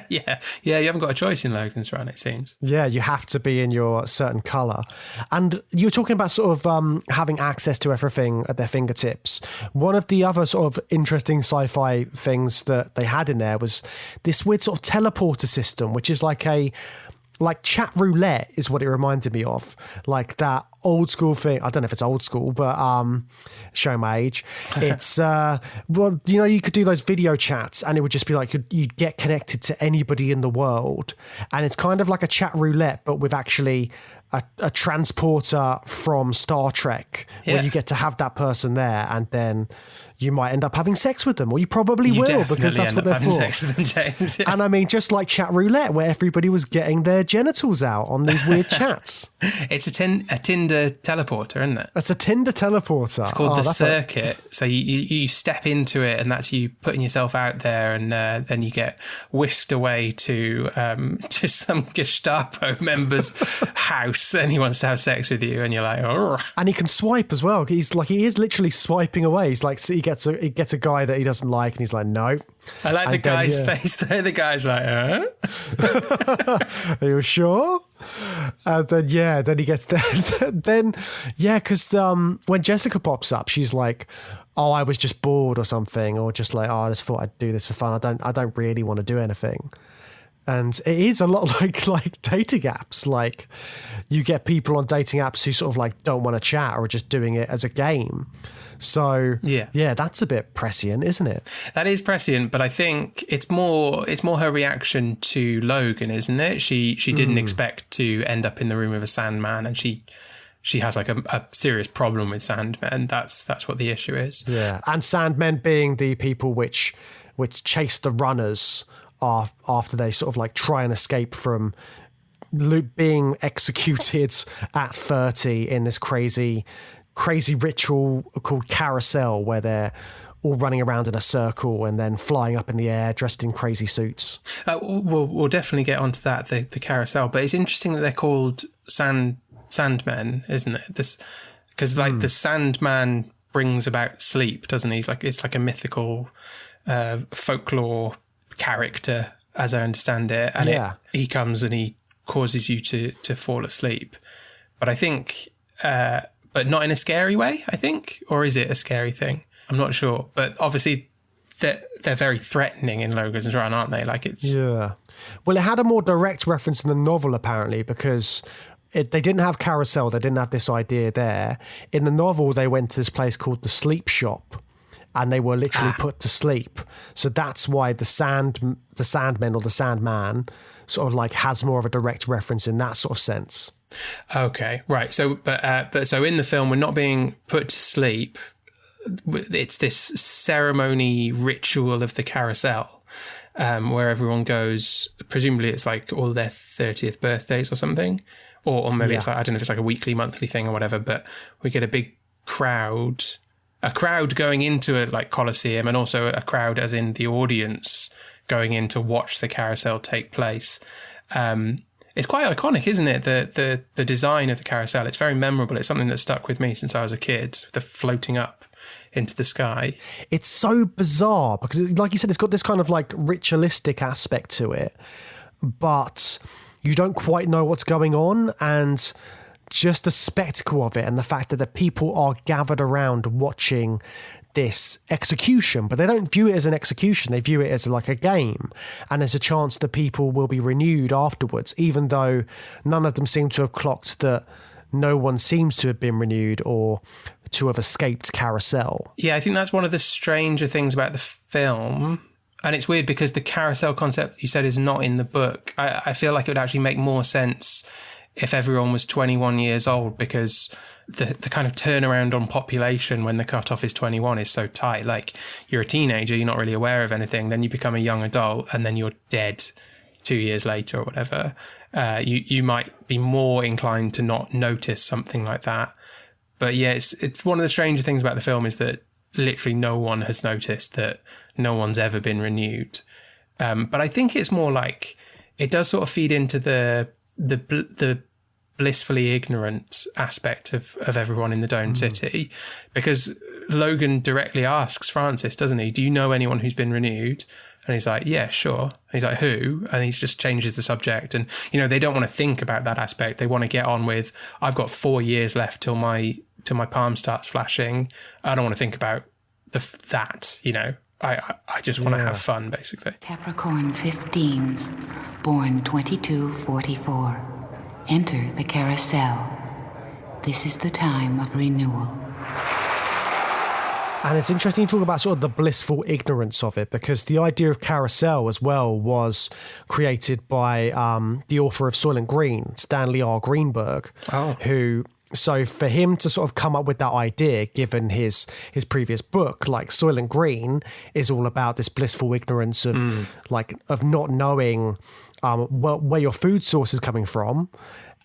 Yeah, you haven't got a choice in Logan's Run, it seems. Yeah, you have to be in your certain colour. And you're talking about sort of having access to everything at their fingertips. One of the other sort of interesting sci-fi things that they had in there was this weird sort of teleporter system, which is like chat roulette is what it reminded me of. That old school thing. I don't know if it's old school, but showing my age. It's well, you know, you could do those video chats, and it would just be like you'd get connected to anybody in the world, and it's kind of like a chat roulette, but with actually a transporter from Star Trek, where you get to have that person there, and then you might end up having sex with them, or you probably will, because that's what they're for. Sex with them, James. Yeah. And I mean, just like chat roulette, where everybody was getting their genitals out on these weird chats. It's a Tinder teleporter, isn't it? It's a Tinder teleporter. It's called the Circuit. So you step into it, and that's you putting yourself out there, and then you get whisked away to some Gestapo member's house, and he wants to have sex with you, and you're like, oh. And he can swipe as well. He is literally swiping away. He's like, he gets a guy that he doesn't like, and he's like, no. I like the guy's face there. The guy's like, Are you sure? And then he gets there. Because when Jessica pops up, she's like, oh, I was just bored or something, or just like, oh, I just thought I'd do this for fun. I don't really want to do anything. And it is a lot like dating apps. Like, you get people on dating apps who sort of like don't want to chat, or are just doing it as a game. So yeah, that's a bit prescient, isn't it? That is prescient, but I think it's more her reaction to Logan, isn't it? She didn't expect to end up in the room with a Sandman, and she has like a serious problem with Sandmen. That's what the issue is. Yeah, and Sandmen being the people which chase the runners after they sort of like try and escape from being executed at 30 in this crazy ritual called carousel, where they're all running around in a circle and then flying up in the air dressed in crazy suits. We'll definitely get onto that, the carousel, but it's interesting that they're called Sandmen, isn't it? This, because like the Sandman brings about sleep, doesn't he? It's like a mythical folklore character, as I understand it, and he comes and he causes you to fall asleep. But I think but not in a scary way, I think, or is it a scary thing? I'm not sure, but obviously they're very threatening in Logan's Run, aren't they? Like, it's well, it had a more direct reference in the novel apparently, because they didn't have carousel, they didn't have this idea there. In the novel, they went to this place called the Sleep Shop, and they were literally put to sleep. So that's why the Sandmen or the Sandman sort of like has more of a direct reference in that sort of sense. Okay, right. So, but so in the film, we're not being put to sleep. It's this ceremony ritual of the carousel, where everyone goes. Presumably, it's like all their 30th birthdays or something, or maybe it's like, I don't know if it's like a weekly, monthly thing or whatever. But we get a big crowd going into a like Colosseum, and also a crowd as in the audience going in to watch the carousel take place. It's quite iconic, isn't it? The design of the carousel. It's very memorable. It's something that stuck with me since I was a kid, the floating up into the sky. It's so bizarre because, like you said, it's got this kind of like ritualistic aspect to it, but you don't quite know what's going on, and just the spectacle of it and the fact that the people are gathered around watching this execution, but they don't view it as an execution. They view it as like a game, and there's a chance that people will be renewed afterwards, even though none of them seem to have clocked that no one seems to have been renewed or to have escaped carousel. Yeah, I think that's one of the stranger things about the film. And it's weird because the carousel concept you said is not in the book. I feel like it would actually make more sense if everyone was 21 years old, because the kind of turnaround on population when the cutoff is 21 is so tight. Like, you're a teenager, you're not really aware of anything, then you become a young adult, and then you're dead 2 years later or whatever. You might be more inclined to not notice something like that. But yeah, it's one of the stranger things about the film is that literally no one has noticed that no one's ever been renewed. But I think it's more like it does sort of feed into the blissfully ignorant aspect of everyone in the Domed City, because Logan directly asks Francis, doesn't he, do you know anyone who's been renewed? And he's like, yeah, sure. And he's like, who? And he just changes the subject. And, you know, they don't want to think about that aspect. They want to get on with, I've got 4 years left till my palm starts flashing. I don't want to think about that, you know. I just want to have fun, basically. Capricorn 15s, born 2244. Enter the carousel. This is the time of renewal. And it's interesting to talk about sort of the blissful ignorance of it, because the idea of carousel as well was created by the author of Soylent Green, Stanley R. Greenberg, who... So for him to sort of come up with that idea, given his previous book, like Soylent Green, is all about this blissful ignorance of of not knowing where your food source is coming from.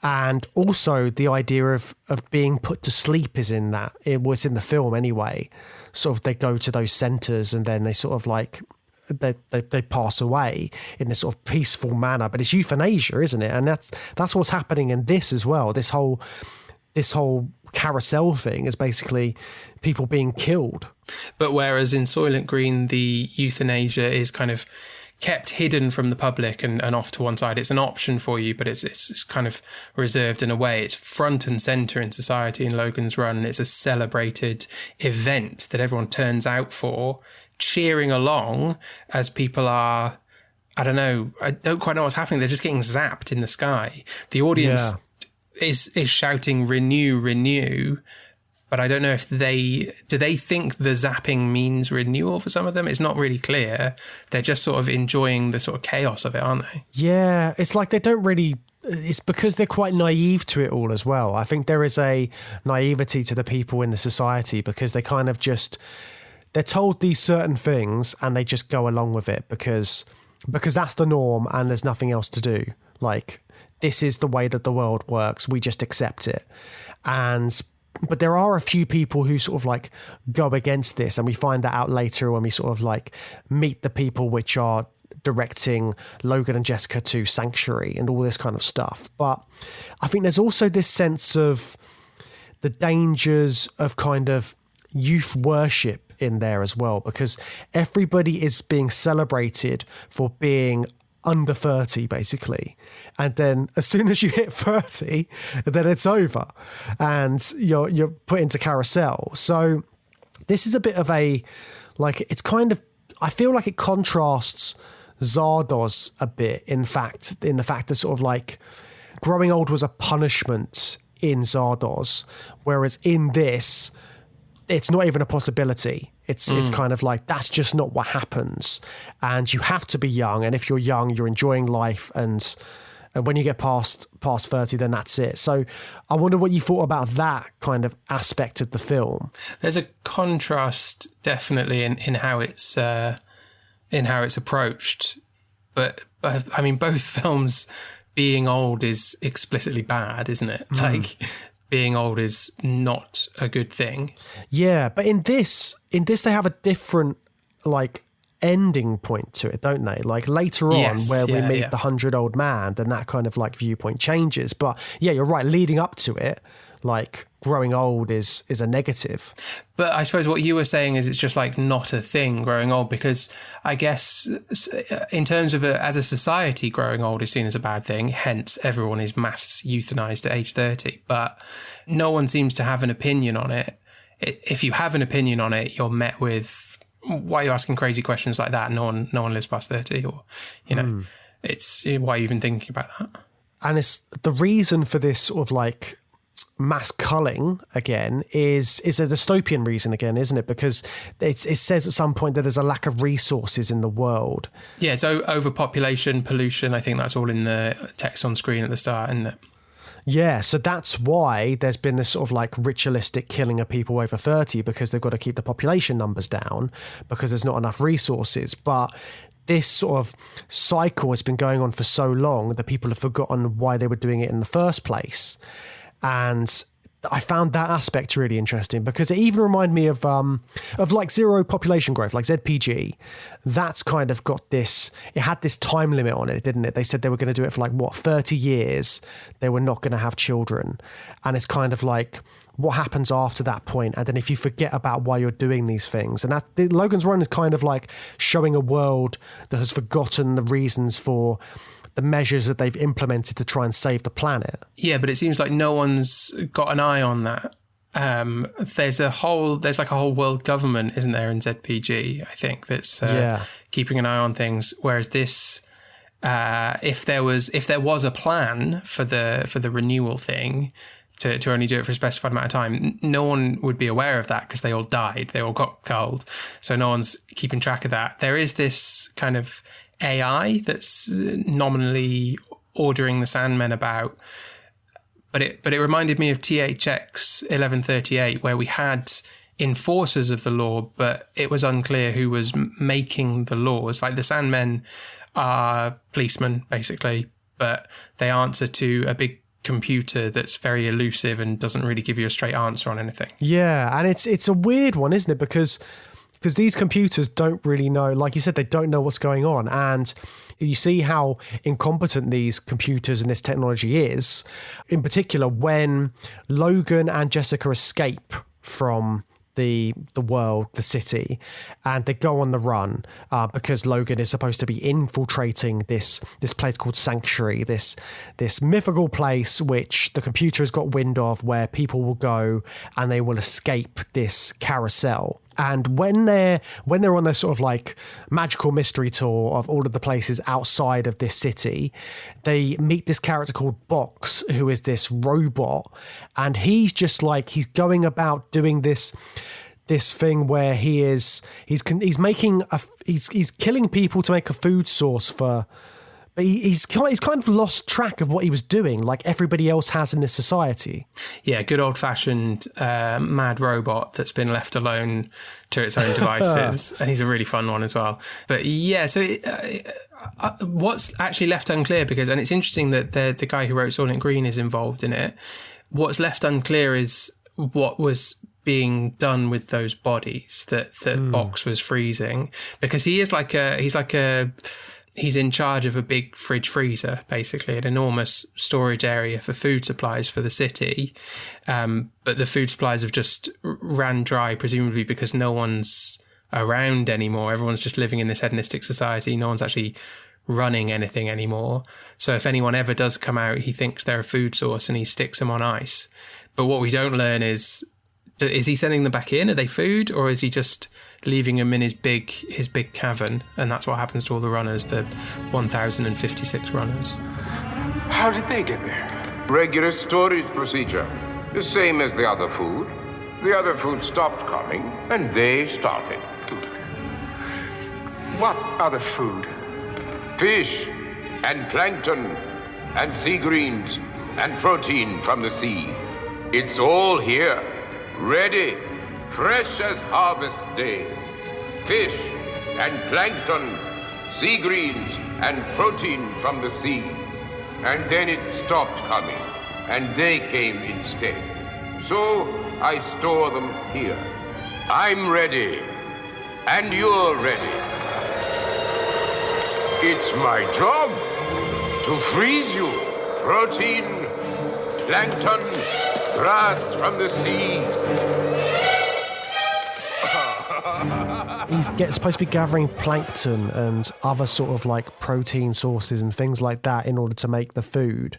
And also the idea of being put to sleep is in that. It was in the film anyway. Sort of they go to those centers and then they sort of like they pass away in this sort of peaceful manner. But it's euthanasia, isn't it? And that's what's happening in this as well. This whole carousel thing is basically people being killed. But whereas in Soylent Green, the euthanasia is kind of kept hidden from the public and off to one side. It's an option for you, but it's kind of reserved in a way. It's front and centre in society in Logan's Run. It's a celebrated event that everyone turns out for, cheering along as people are, I don't know, I don't quite know what's happening. They're just getting zapped in the sky. The audience... is shouting renew, but I don't know if they think the zapping means renewal for some of them. It's not really clear. They're just sort of enjoying the sort of chaos of it, aren't they? Yeah, it's like they don't really... It's because they're quite naive to it all as well. I think there is a naivety to the people in the society because they kind of just... They're told these certain things and they just go along with it because that's the norm and there's nothing else to do. Like... This is the way that the world works. We just accept it. But there are a few people who sort of like go against this. And we find that out later when we sort of like meet the people which are directing Logan and Jessica to Sanctuary and all this kind of stuff. But I think there's also this sense of the dangers of kind of youth worship in there as well, because everybody is being celebrated for being under 30 basically, and then as soon as you hit 30 then it's over and you're put into carousel. So this is a bit of a like, it's kind of, I feel like it contrasts Zardoz a bit in the fact that sort of like growing old was a punishment in Zardoz, whereas in this it's not even a possibility. It's kind of like, that's just not what happens. And you have to be young. And if you're young, you're enjoying life. And when you get past 30, then that's it. So I wonder what you thought about that kind of aspect of the film. There's a contrast definitely in how it's approached. But I mean, both films, being old is explicitly bad, isn't it? Like, being old is not a good thing. Yeah, but in this they have a different like ending point to it, don't they? Like later on, where we meet the 100-old man, then that kind of like viewpoint changes. But yeah, you're right. Leading up to it, like growing old is a negative. But I suppose what you were saying is it's just like not a thing, growing old, because I guess in terms of as a society, growing old is seen as a bad thing. Hence, everyone is mass euthanized at age 30. But no one seems to have an opinion on it. If you have an opinion on it, you're met with, why are you asking crazy questions like that? No one lives past 30, or, you know, it's, why are you even thinking about that? And it's the reason for this sort of like mass culling again is a dystopian reason again, isn't it? Because it says at some point that there's a lack of resources in the world. Yeah, it's overpopulation, pollution. I think that's all in the text on screen at the start, isn't it? Yeah, so that's why there's been this sort of like ritualistic killing of people over 30, because they've got to keep the population numbers down because there's not enough resources. But this sort of cycle has been going on for so long that people have forgotten why they were doing it in the first place. And I found that aspect really interesting because it even reminded me of like zero population growth, like ZPG. That's kind of got this, it had this time limit on it, didn't it? They said they were going to do it for like, 30 years. They were not going to have children. And it's kind of like, what happens after that point? And then if you forget about why you're doing these things. And Logan's Run is kind of like showing a world that has forgotten the reasons for the measures that they've implemented to try and save the planet. Yeah, but it seems like no one's got an eye on that. There's like a whole world government, isn't there, in ZPG, I think, that's keeping an eye on things. Whereas this, if there was a plan for the renewal thing to only do it for a specified amount of time. No one would be aware of that because they all died. They all got culled. So no one's keeping track of that. There is this kind of AI that's nominally ordering the Sandmen about. But it reminded me of THX 1138, where we had enforcers of the law, but it was unclear who was making the laws. Like the Sandmen are policemen, basically, but they answer to a big computer that's very elusive and doesn't really give you a straight answer on anything. Yeah, and it's a weird one, isn't it? Because these computers don't really know, like you said, they don't know what's going on. And you see how incompetent these computers and this technology is, in particular when Logan and Jessica escape from the world, the city, and they go on the run because Logan is supposed to be infiltrating this place called Sanctuary, this mythical place which the computer has got wind of, where people will go and they will escape this carousel. And when they're on their sort of like magical mystery tour of all of the places outside of this city, they meet this character called Box, who is this robot, and he's just like, he's going about doing this thing where he's killing people to make a food source for. But he's kind of lost track of what he was doing, like everybody else has in this society. Yeah, good old-fashioned mad robot that's been left alone to its own devices. And he's a really fun one as well. But yeah, so what's actually left unclear, and it's interesting that the guy who wrote Soylent Green is involved in it. What's left unclear is what was being done with those bodies that Box was freezing, because he's in charge of a big fridge freezer, basically an enormous storage area for food supplies for the city. But the food supplies have just ran dry, presumably because no one's around anymore. Everyone's just living in this hedonistic society. No one's actually running anything anymore. So if anyone ever does come out, he thinks they're a food source and he sticks them on ice. But what we don't learn is he sending them back in? Are they food, or is he just leaving them in his big cavern? And that's what happens to all the runners, the 1,056 runners. How did they get there? Regular storage procedure. The same as the other food. The other food stopped coming, and they started. What other food? Fish, and plankton, and sea greens, and protein from the sea. It's all here. Ready, fresh as harvest day. Fish and plankton, sea greens and protein from the sea. And then it stopped coming, and they came instead. So I store them here. I'm ready, and you're ready. It's my job to freeze you. Protein, plankton, grass from the sea. He's supposed to be gathering plankton and other sort of like protein sources and things like that in order to make the food.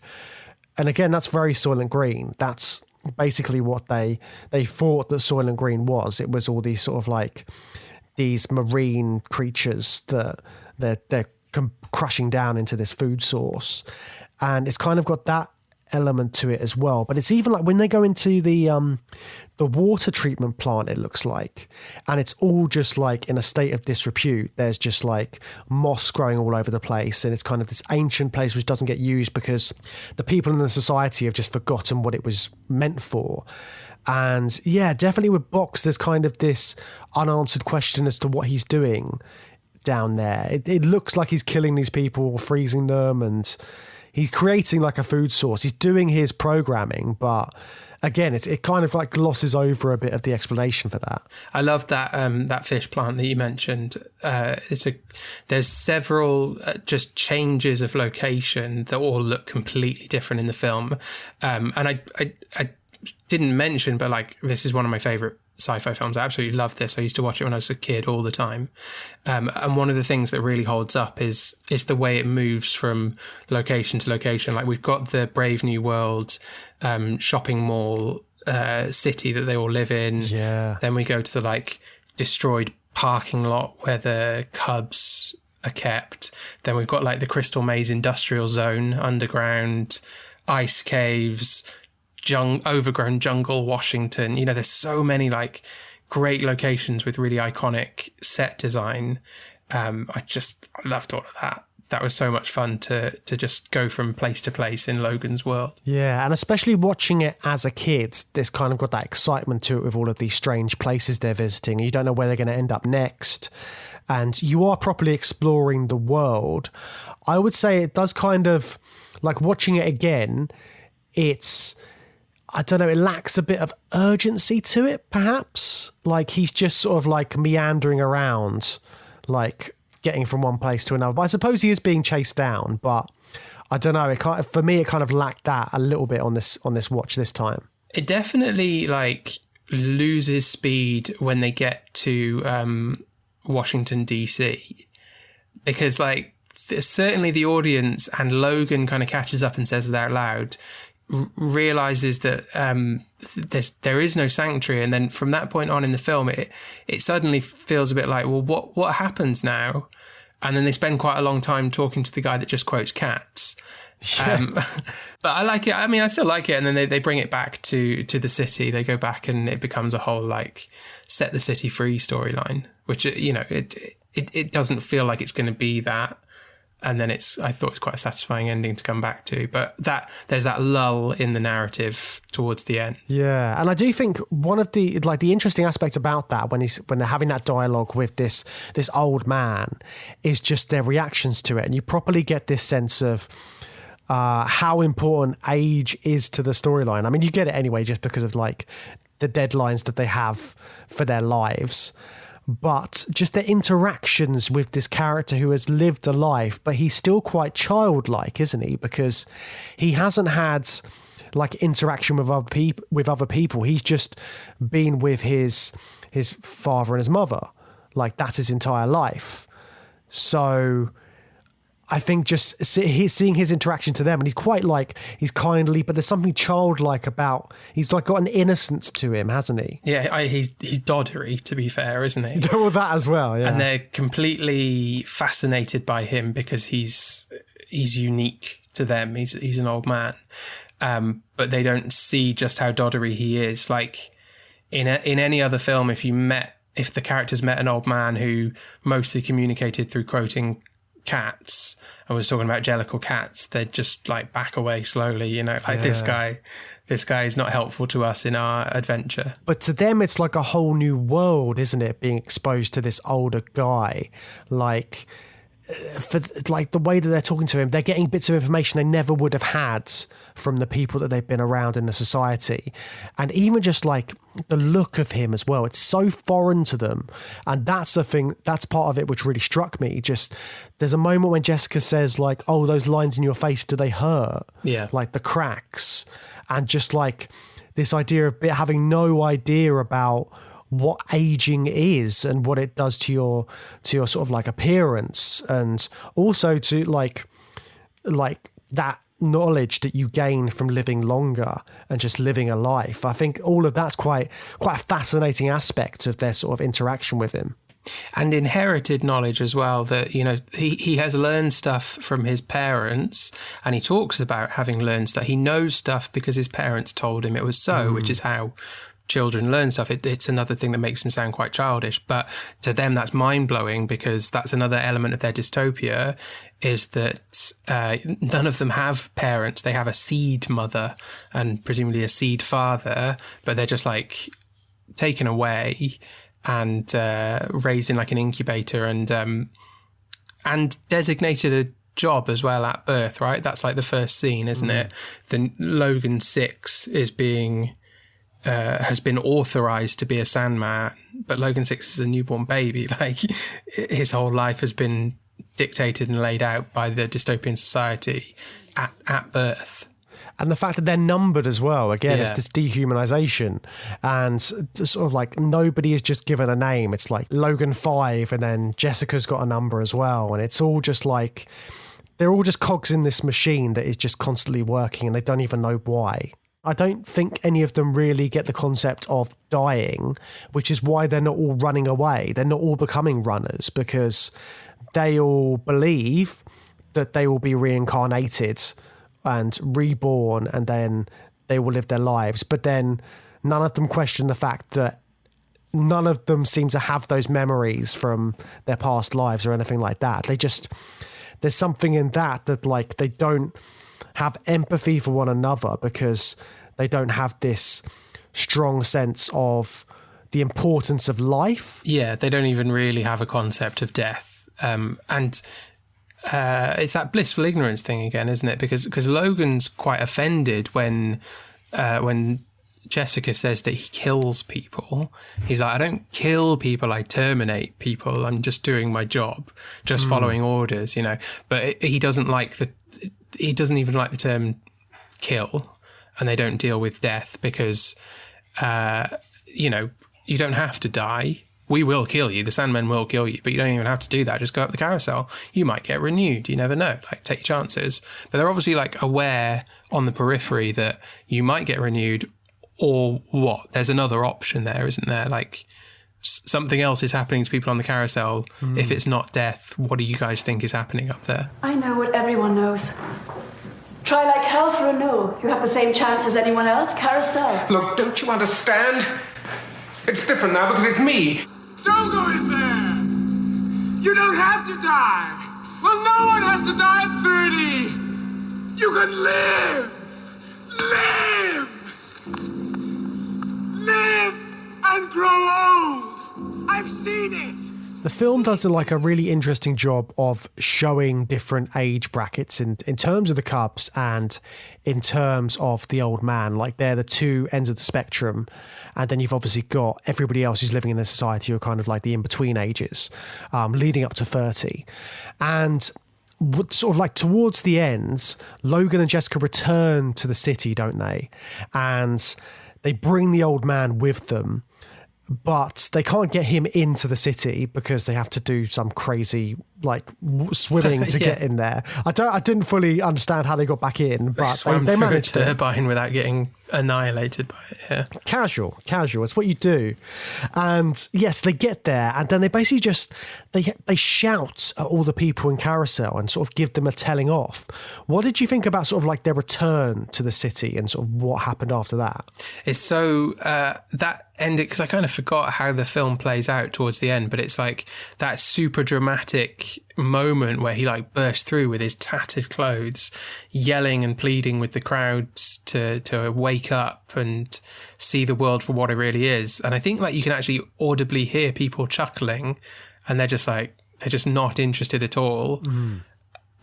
And again, that's very Soylent Green. That's basically what they thought that Soylent Green was. It was all these sort of like these marine creatures that they're crushing down into this food source. And it's kind of got that element to it as well. But it's even like when they go into the water treatment plant, it looks like, and it's all just like in a state of disrepute. There's just like moss growing all over the place, and it's kind of this ancient place which doesn't get used because the people in the society have just forgotten what it was meant for. And yeah, definitely with Box, there's kind of this unanswered question as to what he's doing down there. It looks like he's killing these people, freezing them, and he's creating like a food source. He's doing his programming, but again, it kind of like glosses over a bit of the explanation for that. I love that that fish plant that you mentioned. There's several just changes of location that all look completely different in the film. And I didn't mention, but like this is one of my favorite sci-fi films. I absolutely love this. I used to watch it when I was a kid all the time. And one of the things that really holds up is the way it moves from location to location. Like we've got the Brave New World shopping mall city that they all live in. Yeah. Then we go to the like destroyed parking lot where the Cubs are kept. Then we've got like the Crystal Maze industrial zone, underground, ice caves, overgrown jungle Washington. You know, there's so many like great locations with really iconic set design. I loved all of that. That was so much fun to just go from place to place in Logan's world. Yeah, and especially watching it as a kid, there's kind of got that excitement to it with all of these strange places they're visiting. You don't know where they're going to end up next. And you are properly exploring the world. I would say it does kind of, like watching it again, it lacks a bit of urgency to it, perhaps. Like he's just sort of like meandering around, like getting from one place to another. But I suppose he is being chased down, but I don't know. For me, it kind of lacked that a little bit on this watch this time. It definitely like loses speed when they get to Washington, DC, because like certainly the audience, and Logan kind of catches up and says it out loud, realizes that there is no sanctuary, and then from that point on in the film it suddenly feels a bit like, well, what happens now? And then they spend quite a long time talking to the guy that just quotes cats. Yeah. But I like it. I mean, I still like it. And then they bring it back to the city. They go back and it becomes a whole like set the city free storyline, which, you know, it doesn't feel like it's going to be that. And then I thought it's quite a satisfying ending to come back to. But there's that lull in the narrative towards the end. Yeah, and I do think one of the interesting aspects about that when they're having that dialogue with this old man is just their reactions to it, and you properly get this sense of how important age is to the storyline. I mean, you get it anyway just because of like the deadlines that they have for their lives. But just the interactions with this character who has lived a life, but he's still quite childlike, isn't he? Because he hasn't had like interaction with other people. He's just been with his father and his mother. Like that's his entire life. So I think just seeing his interaction to them, and he's kindly, but there's something childlike about, he's like got an innocence to him, hasn't he? Yeah, he's doddery, to be fair, isn't he? Well, that as well, yeah. And they're completely fascinated by him because he's unique to them. He's an old man, but they don't see just how doddery he is. Like in any other film, if the characters met an old man who mostly communicated through quoting cats and was talking about Jellicle cats, they'd just like back away slowly, you know, like this guy is not helpful to us in our adventure. But to them it's like a whole new world, isn't it, being exposed to this older guy. Like for like the way that they're talking to him, they're getting bits of information they never would have had from the people that they've been around in the society. And even just like the look of him as well, it's so foreign to them. And that's the thing, that's part of it which really struck me. Just there's a moment when Jessica says like, oh, those lines in your face, do they hurt? Yeah, like the cracks. And just like this idea of having no idea about what aging is and what it does to your sort of like appearance, and also to like that knowledge that you gain from living longer and just living a life. I think all of that's quite a fascinating aspect of their sort of interaction with him. And inherited knowledge as well, that, you know, he has learned stuff from his parents, and he talks about having learned stuff. He knows stuff because his parents told him it was so, which is how children learn stuff. It's another thing that makes them sound quite childish, but to them that's mind-blowing, because that's another element of their dystopia, is that none of them have parents. They have a seed mother and presumably a seed father, but they're just like taken away and raised in like an incubator and designated a job as well at birth, right? That's like the first scene, isn't it? Then Logan 6 is being has been authorized to be a Sandman, but Logan 6 is a newborn baby. Like his whole life has been dictated and laid out by the dystopian society at birth. And the fact that they're numbered as well, again, it's this dehumanization, and sort of like nobody is just given a name. It's like Logan 5, and then Jessica's got a number as well. And it's all just like, they're all just cogs in this machine that is just constantly working, and they don't even know why. I don't think any of them really get the concept of dying, which is why they're not all running away. They're not all becoming runners, because they all believe that they will be reincarnated and reborn, and then they will live their lives. But then none of them question the fact that none of them seem to have those memories from their past lives or anything like that. There's something in that like they don't have empathy for one another because they don't have this strong sense of the importance of life. Yeah, they don't even really have a concept of death. And it's that blissful ignorance thing again, isn't it? Because Logan's quite offended when Jessica says that he kills people. He's like, I don't kill people, I terminate people. I'm just doing my job, just following orders, But he doesn't even like the term kill, and they don't deal with death because, you don't have to die. We will kill you. The Sandmen will kill you, but you don't even have to do that. Just go up the carousel. You might get renewed. You never know. Like, take your chances. But they're obviously like aware on the periphery that you might get renewed. Or what? There's another option there, isn't there? Like something else is happening to people on the carousel. If it's not death, what do you guys think is happening up there? I know what everyone knows. Try like hell for a no. You have the same chance as anyone else. Carousel. Look, don't you understand? It's different now because it's me. Don't go in there. You don't have to die. Well, no one has to die at 30. You can live. Live. Live and grow old. I've seen it. The film does like a really interesting job of showing different age brackets in terms of the cubs and in terms of the old man. Like they're the two ends of the spectrum. And then you've obviously got everybody else who's living in the society who are kind of like the in-between ages, leading up to 30. And sort of like towards the end, Logan and Jessica return to the city, don't they? And they bring the old man with them, but they can't get him into the city because they have to do some crazy like swimming to get in there. I didn't fully understand how they got back in, but they managed to turbine without getting annihilated by it. Yeah. Casual. It's what you do. And yes, they get there, and then they basically just they shout at all the people in Carousel and sort of give them a telling off. What did you think about sort of like their return to the city and sort of what happened after that? It's so that ended because I kind of forgot how the film plays out towards the end, but it's like that super dramatic moment where he like bursts through with his tattered clothes, yelling and pleading with the crowds to wake up and see the world for what it really is. And I think like you can actually audibly hear people chuckling, and they're just not interested at all.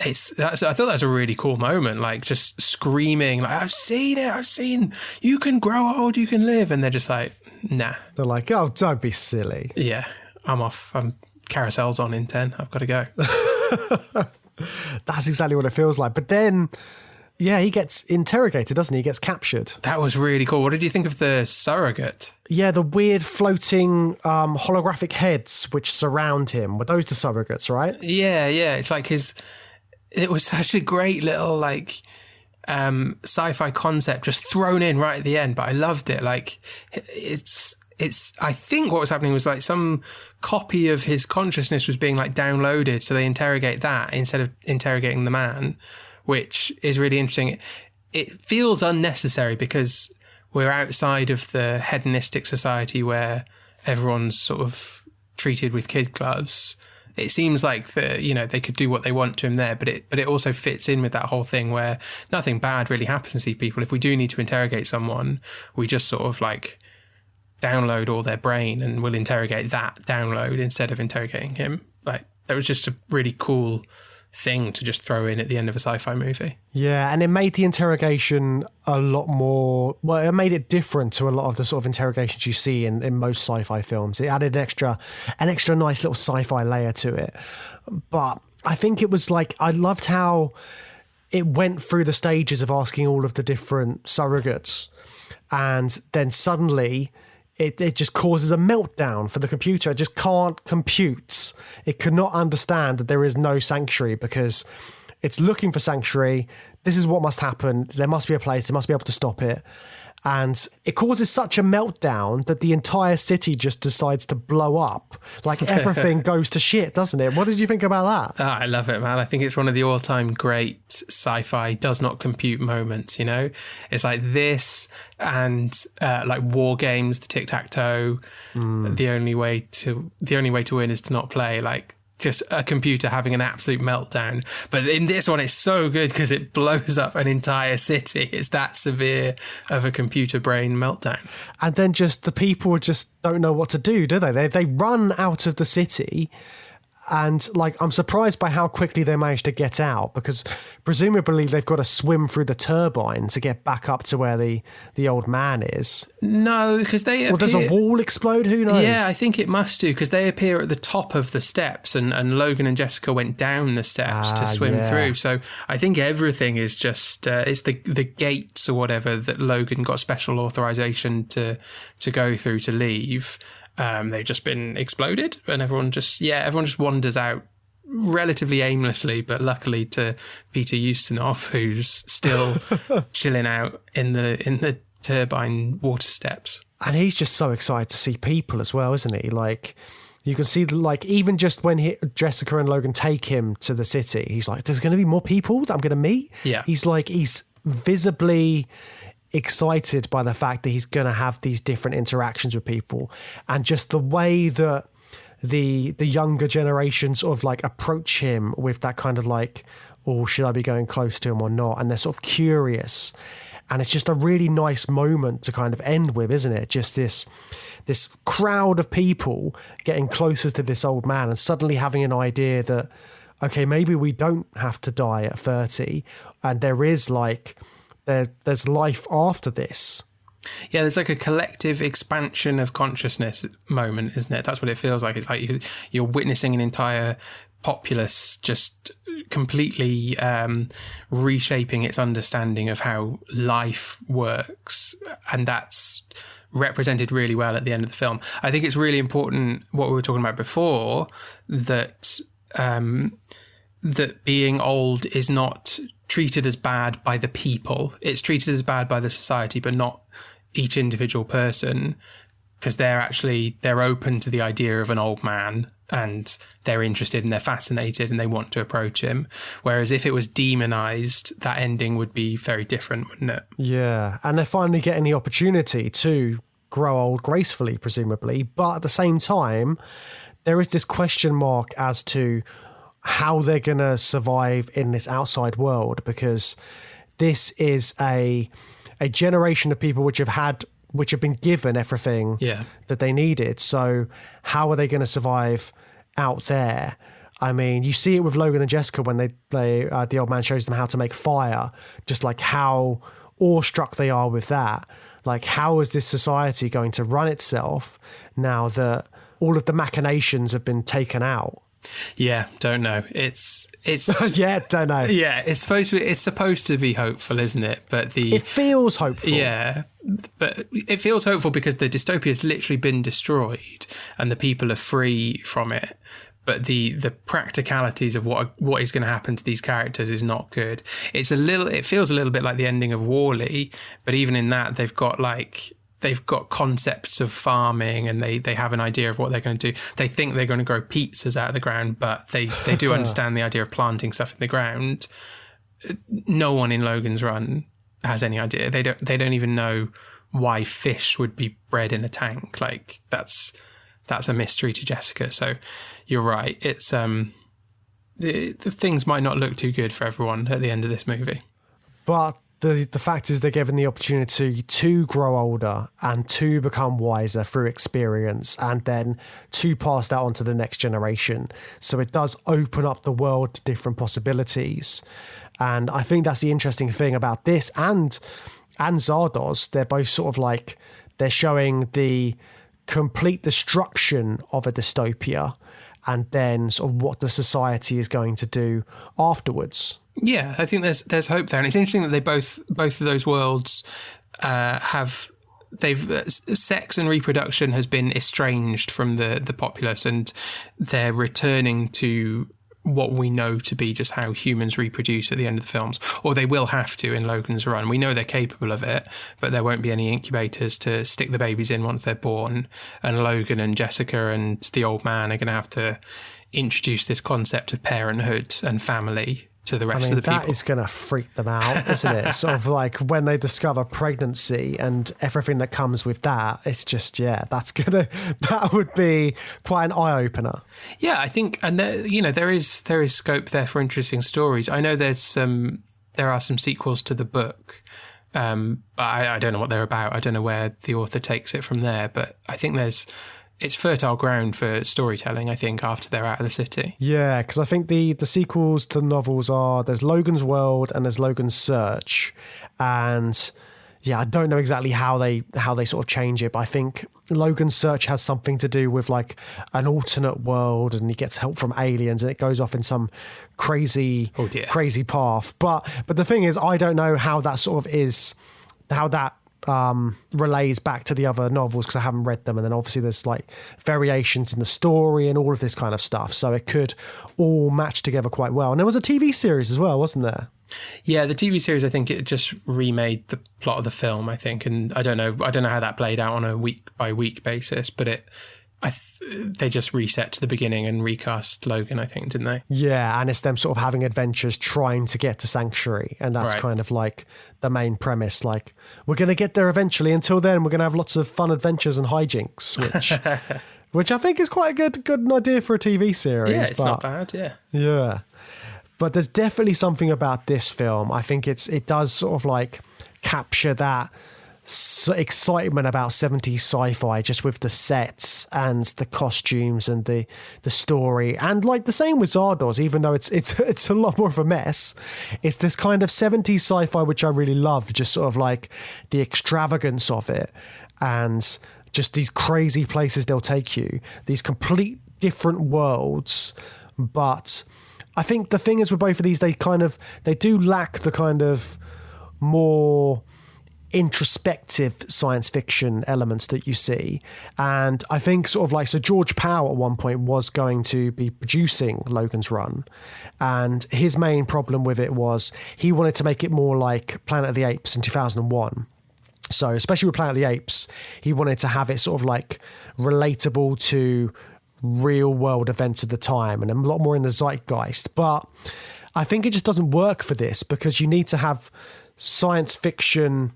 I thought that was a really cool moment, like just screaming like, I've seen you can grow old, you can live, and they're just like, nah. They're like, oh, don't be silly. Yeah, I'm off. Carousel's on in 10. I've got to go. That's exactly what it feels like. But then, yeah, he gets interrogated, doesn't he? He gets captured. That was really cool. What did you think of the surrogate? Yeah, the weird floating holographic heads which surround him. Were those the surrogates, right? Yeah. It's like it was such a great little like sci-fi concept just thrown in right at the end, but I loved it. Like it's I think what was happening was like some copy of his consciousness was being like downloaded, so they interrogate that instead of interrogating the man, which is really interesting. It feels unnecessary because we're outside of the hedonistic society where everyone's sort of treated with kid gloves. It seems like they could do what they want to him there, but it also fits in with that whole thing where nothing bad really happens to these people. If we do need to interrogate someone, we just sort of like download all their brain and we'll interrogate that download instead of interrogating him. Like that was just a really cool thing to just throw in at the end of a sci-fi movie. Yeah, and it made the interrogation a lot more, well, it made it different to a lot of the sort of interrogations you see in most sci-fi films. It added an extra nice little sci-fi layer to it. But I think it was like, I loved how it went through the stages of asking all of the different surrogates, and then suddenly it just causes a meltdown for the computer. It just can't compute. It cannot understand that there is no sanctuary because it's looking for sanctuary, this is what must happen. There must be a place. They must be able to stop it. And it causes such a meltdown that the entire city just decides to blow up. Like everything goes to shit, doesn't it? What did you think about that? Oh, I love it, man. I think it's one of the all-time great sci-fi does not compute moments, you know? It's like this and like War Games, the tic-tac-toe. The only way to win is to not play. Like, just a computer having an absolute meltdown. But in this one, it's so good because it blows up an entire city. It's that severe of a computer brain meltdown. And then just the people just don't know what to do they? They run out of the city. And like, I'm surprised by how quickly they managed to get out, because presumably they've got to swim through the turbine to get back up to where the old man is. No, because they appear... Or does a wall explode? Who knows? Yeah, I think it must do, because they appear at the top of the steps, and Logan and Jessica went down the steps to swim through. So I think everything is just... it's the gates or whatever that Logan got special authorization to go through to leave. They've just been exploded, and everyone just wanders out relatively aimlessly, but luckily to Peter Ustinov, who's still chilling out in the turbine water steps. And he's just so excited to see people as well, isn't he? Like, you can see, like, even just when Jessica and Logan take him to the city, he's like, there's going to be more people that I'm going to meet. Yeah. He's visibly excited by the fact that he's going to have these different interactions with people, and just the way that the younger generation sort of like approach him with that kind of like, oh, should I be going close to him or not? And they're sort of curious, and it's just a really nice moment to kind of end with, isn't it? Just this crowd of people getting closer to this old man and suddenly having an idea that, okay, maybe we don't have to die at 30, and there is like there's life after this. Yeah, there's like a collective expansion of consciousness moment, isn't it? That's what it feels like. It's like you're witnessing an entire populace just completely reshaping its understanding of how life works. And that's represented really well at the end of the film. I think it's really important, what we were talking about before, that that being old is not treated as bad by the people. It's treated as bad by the society, but not each individual person, because they're open to the idea of an old man, and they're interested and they're fascinated and they want to approach him. Whereas if it was demonized, that ending would be very different, wouldn't it? Yeah, and they're finally getting the opportunity to grow old gracefully, presumably, but at the same time, there is this question mark as to how they're going to survive in this outside world, because this is a generation of people which have been given everything that they needed. So how are they going to survive out there? I mean, you see it with Logan and Jessica when the old man shows them how to make fire, just like how awestruck they are with that. Like, how is this society going to run itself now that all of the machinations have been taken out? Yeah, don't know. It's yeah, don't know. Yeah, it's supposed to be hopeful, isn't it? But it feels hopeful. Yeah, but it feels hopeful because the dystopia has literally been destroyed and the people are free from it. But the practicalities of what is going to happen to these characters is not good. It feels a little bit like the ending of WALL-E, but even in that they've got concepts of farming, and they have an idea of what they're going to do. They think they're going to grow pizzas out of the ground, but they do understand the idea of planting stuff in the ground. No one in Logan's Run has any idea. They don't even know why fish would be bred in a tank. Like, that's a mystery to Jessica. So you're right. It's the things might not look too good for everyone at the end of this movie. But the fact is they're given the opportunity to grow older and to become wiser through experience, and then to pass that on to the next generation. So it does open up the world to different possibilities. And I think that's the interesting thing about this and Zardoz. They're both sort of like, they're showing the complete destruction of a dystopia and then sort of what the society is going to do afterwards. Yeah, I think there's hope there, and it's interesting that they both of those worlds sex and reproduction has been estranged from the populace, and they're returning to what we know to be just how humans reproduce at the end of the films, or they will have to in Logan's Run. We know they're capable of it, but there won't be any incubators to stick the babies in once they're born. And Logan and Jessica and the old man are going to have to introduce this concept of parenthood and family to the rest of the people. That is going to freak them out, isn't it? Sort of like when they discover pregnancy and everything that comes with that. It's just, that would be quite an eye opener. Yeah, I think, and there is scope there for interesting stories. I know there are some sequels to the book, but I don't know what they're about. I don't know where the author takes it from there, but I think it's fertile ground for storytelling, I think, after they're out of the city. Yeah, because I think the sequels to the novels there's Logan's World and there's Logan's Search. And yeah, I don't know exactly how they sort of change it, but I think Logan's Search has something to do with like an alternate world and he gets help from aliens and it goes off in some crazy path. But the thing is, I don't know how that sort of is, how that relays back to the other novels because I haven't read them, and then obviously there's like variations in the story and all of this kind of stuff, so it could all match together quite well. And there was a TV series as well, wasn't there? Yeah, the TV series, I think it just remade the plot of the film, I think, and I don't know how that played out on a week by week basis, but they just reset to the beginning and recast Logan, I think, didn't they? Yeah, and it's them sort of having adventures trying to get to Sanctuary, and that's kind of like the main premise. Like, we're going to get there eventually. Until then, we're going to have lots of fun adventures and hijinks, which I think is quite a good idea for a TV series. Yeah, it's not bad, yeah. Yeah. But there's definitely something about this film. I think it does sort of like capture that excitement about 70s sci-fi, just with the sets and the costumes and the story, and like the same with Zardoz, even though it's a lot more of a mess. It's this kind of 70s sci-fi which I really love, just sort of like the extravagance of it and just these crazy places they'll take you, these complete different worlds. But I think the thing is with both of these, they do lack the kind of more introspective science fiction elements that you see. And I think sort of like, so George Powell at one point was going to be producing Logan's Run, and his main problem with it was he wanted to make it more like Planet of the Apes in 2001. So especially with Planet of the Apes, he wanted to have it sort of like relatable to real world events of the time and a lot more in the zeitgeist. But I think it just doesn't work for this, because you need to have science fiction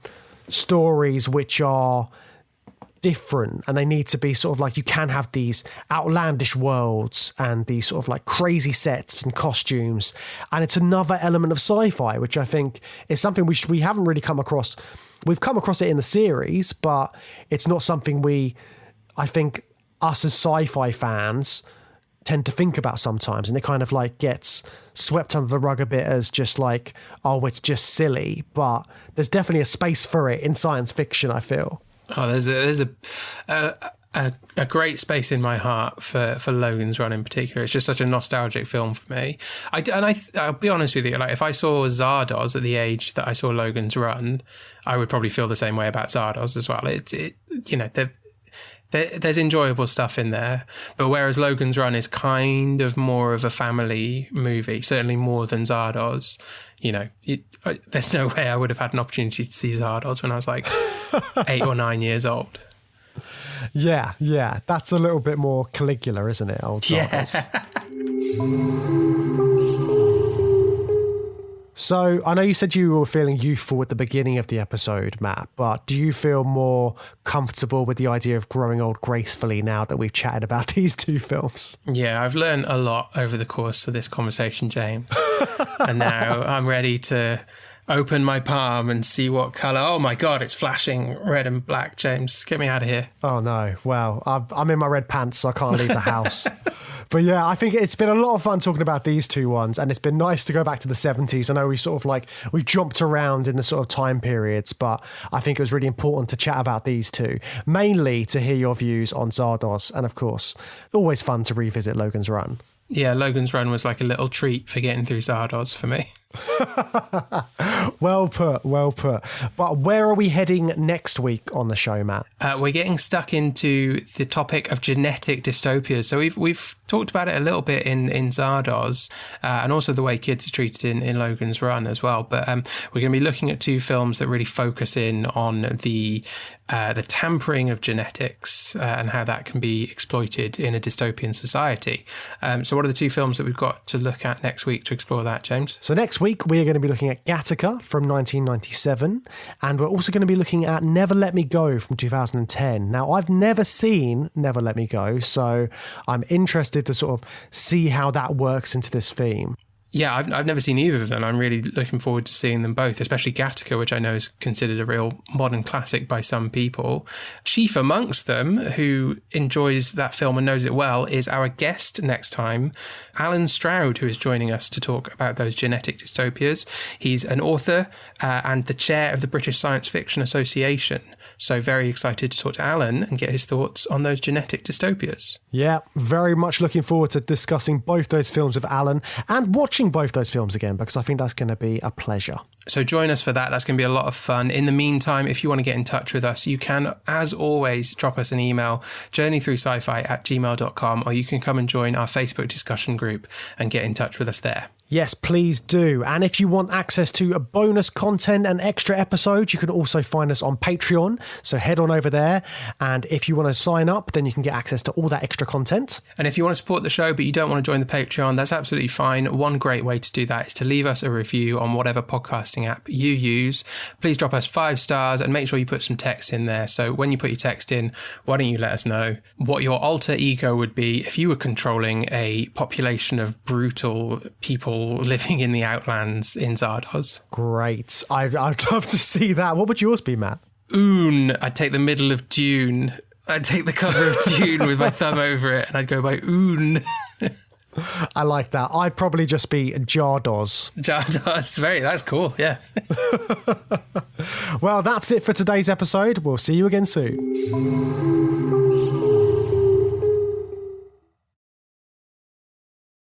stories which are different, and they need to be sort of like, you can have these outlandish worlds and these sort of like crazy sets and costumes, and it's another element of sci-fi which I think is something we haven't really come across. We've come across it in the series, but it's not something I think us as sci-fi fans tend to think about sometimes, and it kind of like gets swept under the rug a bit as just like, oh, it's just silly. But there's definitely a space for it in science fiction, I feel. Oh, there's a great space in my heart for Logan's Run in particular. It's just such a nostalgic film for me. I'll be honest with you, like if I saw Zardoz at the age that I saw Logan's Run, I would probably feel the same way about Zardoz as well. There's enjoyable stuff in there, but whereas Logan's Run is kind of more of a family movie, certainly more than Zardoz, there's no way I would have had an opportunity to see Zardoz when I was like 8 or 9 years old. Yeah, that's a little bit more Caligula, isn't it, old Zardoz? Yeah. So I know you said you were feeling youthful at the beginning of the episode, Matt, but do you feel more comfortable with the idea of growing old gracefully now that we've chatted about these two films? Yeah, I've learned a lot over the course of this conversation, James. And now I'm ready to open my palm and see what colour. Oh my God, it's flashing red and black, James. Get me out of here. Oh no. Well, I'm in my red pants, so I can't leave the house. But yeah, I think it's been a lot of fun talking about these two ones, and it's been nice to go back to the 70s. I know we've jumped around in the sort of time periods, but I think it was really important to chat about these two, mainly to hear your views on Zardoz, and of course, always fun to revisit Logan's Run. Yeah, Logan's Run was like a little treat for getting through Zardoz for me. Well put, well put. But where are we heading next week on the show, Matt? We're getting stuck into the topic of genetic dystopias. So we've talked about it a little bit in Zardoz, and also the way kids are treated in Logan's Run as well. But we're going to be looking at 2 films that really focus in on the tampering of genetics and how that can be exploited in a dystopian society. So what are the 2 films that we've got to look at next week to explore that, James? So next week, we are going to be looking at Gattaca from 1997, and we're also going to be looking at Never Let Me Go from 2010. Now, I've never seen Never Let Me Go, so I'm interested to sort of see how that works into this theme. Yeah, I've never seen either of them. I'm really looking forward to seeing them both, especially Gattaca, which I know is considered a real modern classic by some people. Chief amongst them, who enjoys that film and knows it well, is our guest next time, Alan Stroud, who is joining us to talk about those genetic dystopias. He's an author and the chair of the British Science Fiction Association. So very excited to talk to Alan and get his thoughts on those genetic dystopias. Yeah, very much looking forward to discussing both those films with Alan and watching both those films again, because I think that's going to be a pleasure. So join us for that. That's going to be a lot of fun. In the meantime, if you want to get in touch with us, you can, as always, drop us an email, journeythroughsci-fi@gmail.com, or you can come and join our Facebook discussion group and get in touch with us there. Yes, please do. And if you want access to bonus content and extra episodes, you can also find us on Patreon. So head on over there. And if you want to sign up, then you can get access to all that extra content. And if you want to support the show, but you don't want to join the Patreon, that's absolutely fine. One great way to do that is to leave us a review on whatever podcasting app you use. Please drop us 5 stars and make sure you put some text in there. So when you put your text in, why don't you let us know what your alter ego would be if you were controlling a population of brutal people living in the outlands in Zardoz. Great. I'd love to see that. What would yours be, Matt? Oon. I'd take the middle of Dune. I'd take the cover of Dune with my thumb over it and I'd go by Oon. I like that. I'd probably just be Zardoz. Zardoz. That's cool. Yeah. Well, that's it for today's episode. We'll see you again soon.